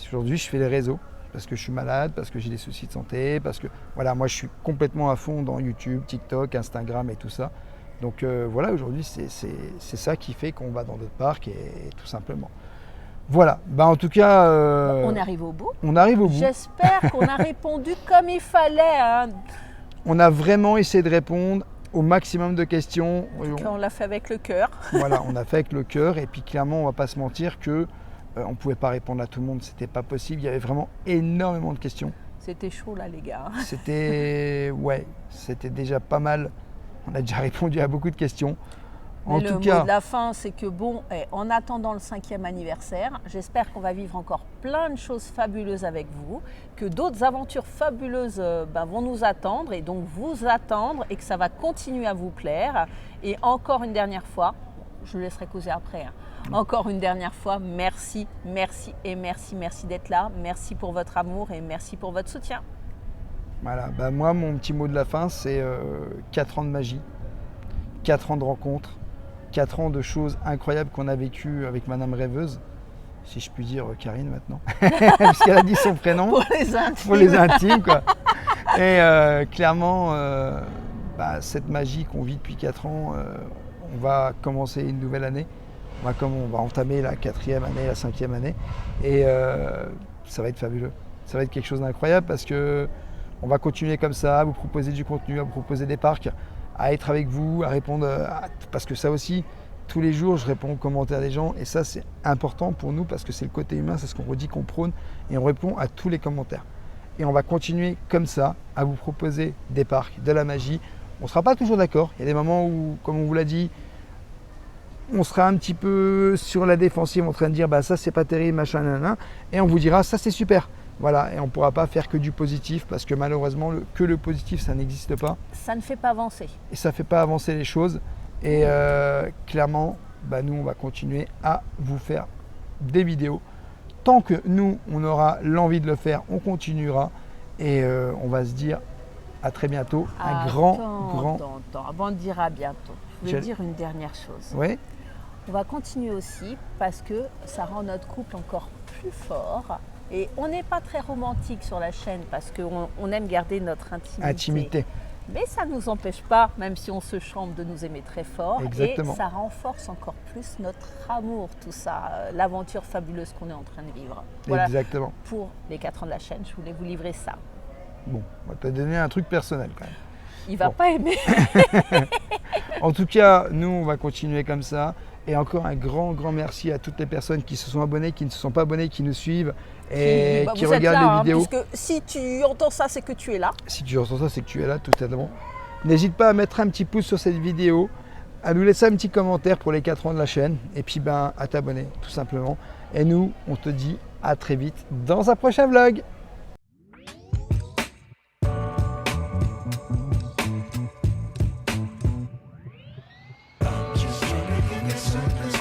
Aujourd'hui, je fais les réseaux parce que je suis malade, parce que j'ai des soucis de santé, parce que voilà, moi, je suis complètement à fond dans YouTube, TikTok, Instagram et tout ça. Donc voilà, aujourd'hui, c'est ça qui fait qu'on va dans d'autres parcs et tout simplement. Voilà, en tout cas... on arrive au bout. On arrive au bout. J'espère qu'on a répondu comme il fallait. Hein. On a vraiment essayé de répondre au maximum de questions. On l'a fait avec le cœur. Voilà, on a fait avec le cœur. Et puis clairement, on ne va pas se mentir que on ne pouvait pas répondre à tout le monde. C'était pas possible. Il y avait vraiment énormément de questions. C'était chaud là, les gars. C'était déjà pas mal. On a déjà répondu à beaucoup de questions. Mais le mot de la fin, c'est que en attendant le 5e anniversaire, j'espère qu'on va vivre encore plein de choses fabuleuses avec vous, que d'autres aventures fabuleuses vont nous attendre et donc vous attendre et que ça va continuer à vous plaire. Et encore une dernière fois, je le laisserai causer après, encore une dernière fois, merci, merci et merci, merci d'être là, merci pour votre amour et merci pour votre soutien. Voilà, moi mon petit mot de la fin, c'est 4 ans de magie, 4 ans de rencontres, 4 ans de choses incroyables qu'on a vécues avec Madame Rêveuse, si je puis dire Karine maintenant, parce qu'elle a dit son prénom. Pour les intimes. Pour les intimes, quoi. Et clairement, cette magie qu'on vit depuis 4 ans, on va commencer une nouvelle année. On va entamer la 4e année, la 5e année. Et ça va être fabuleux. Ça va être quelque chose d'incroyable parce que on va continuer comme ça, à vous proposer du contenu, à vous proposer des parcs, à être avec vous, à répondre. Parce que ça aussi, tous les jours, je réponds aux commentaires des gens. Et ça, c'est important pour nous parce que c'est le côté humain, c'est ce qu'on redit, qu'on prône. Et on répond à tous les commentaires. Et on va continuer comme ça, à vous proposer des parcs, de la magie. On ne sera pas toujours d'accord. Il y a des moments où, comme on vous l'a dit, on sera un petit peu sur la défensive en train de dire ça c'est pas terrible, machin, nanana, et on vous dira ça c'est super. Voilà, et on ne pourra pas faire que du positif parce que malheureusement, que le positif ça n'existe pas. Ça ne fait pas avancer. Et ça ne fait pas avancer les choses. Et clairement, nous on va continuer à vous faire des vidéos. Tant que nous on aura l'envie de le faire, on continuera et on va se dire à très bientôt. Avant de dire à bientôt, je voulais dire une dernière chose. Oui. On va continuer aussi parce que ça rend notre couple encore plus fort. Et on n'est pas très romantique sur la chaîne parce qu'on aime garder notre intimité. Mais ça ne nous empêche pas, même si on se chambre, de nous aimer très fort. Exactement. Et ça renforce encore plus notre amour, tout ça, l'aventure fabuleuse qu'on est en train de vivre. Voilà. Exactement. Pour les 4 ans de la chaîne, je voulais vous livrer ça. Bon, on va te donner un truc personnel quand même. Il va pas aimer. En tout cas, nous, on va continuer comme ça. Et encore un grand merci à toutes les personnes qui se sont abonnées, qui ne se sont pas abonnées, qui nous suivent et qui regardent les vidéos. Puisque si tu entends ça, c'est que tu es là. Si tu entends ça, c'est que tu es là, totalement. N'hésite pas à mettre un petit pouce sur cette vidéo, à nous laisser un petit commentaire pour les 4 ans de la chaîne et puis à t'abonner, tout simplement. Et nous, on te dit à très vite dans un prochain vlog. Just trying to get something.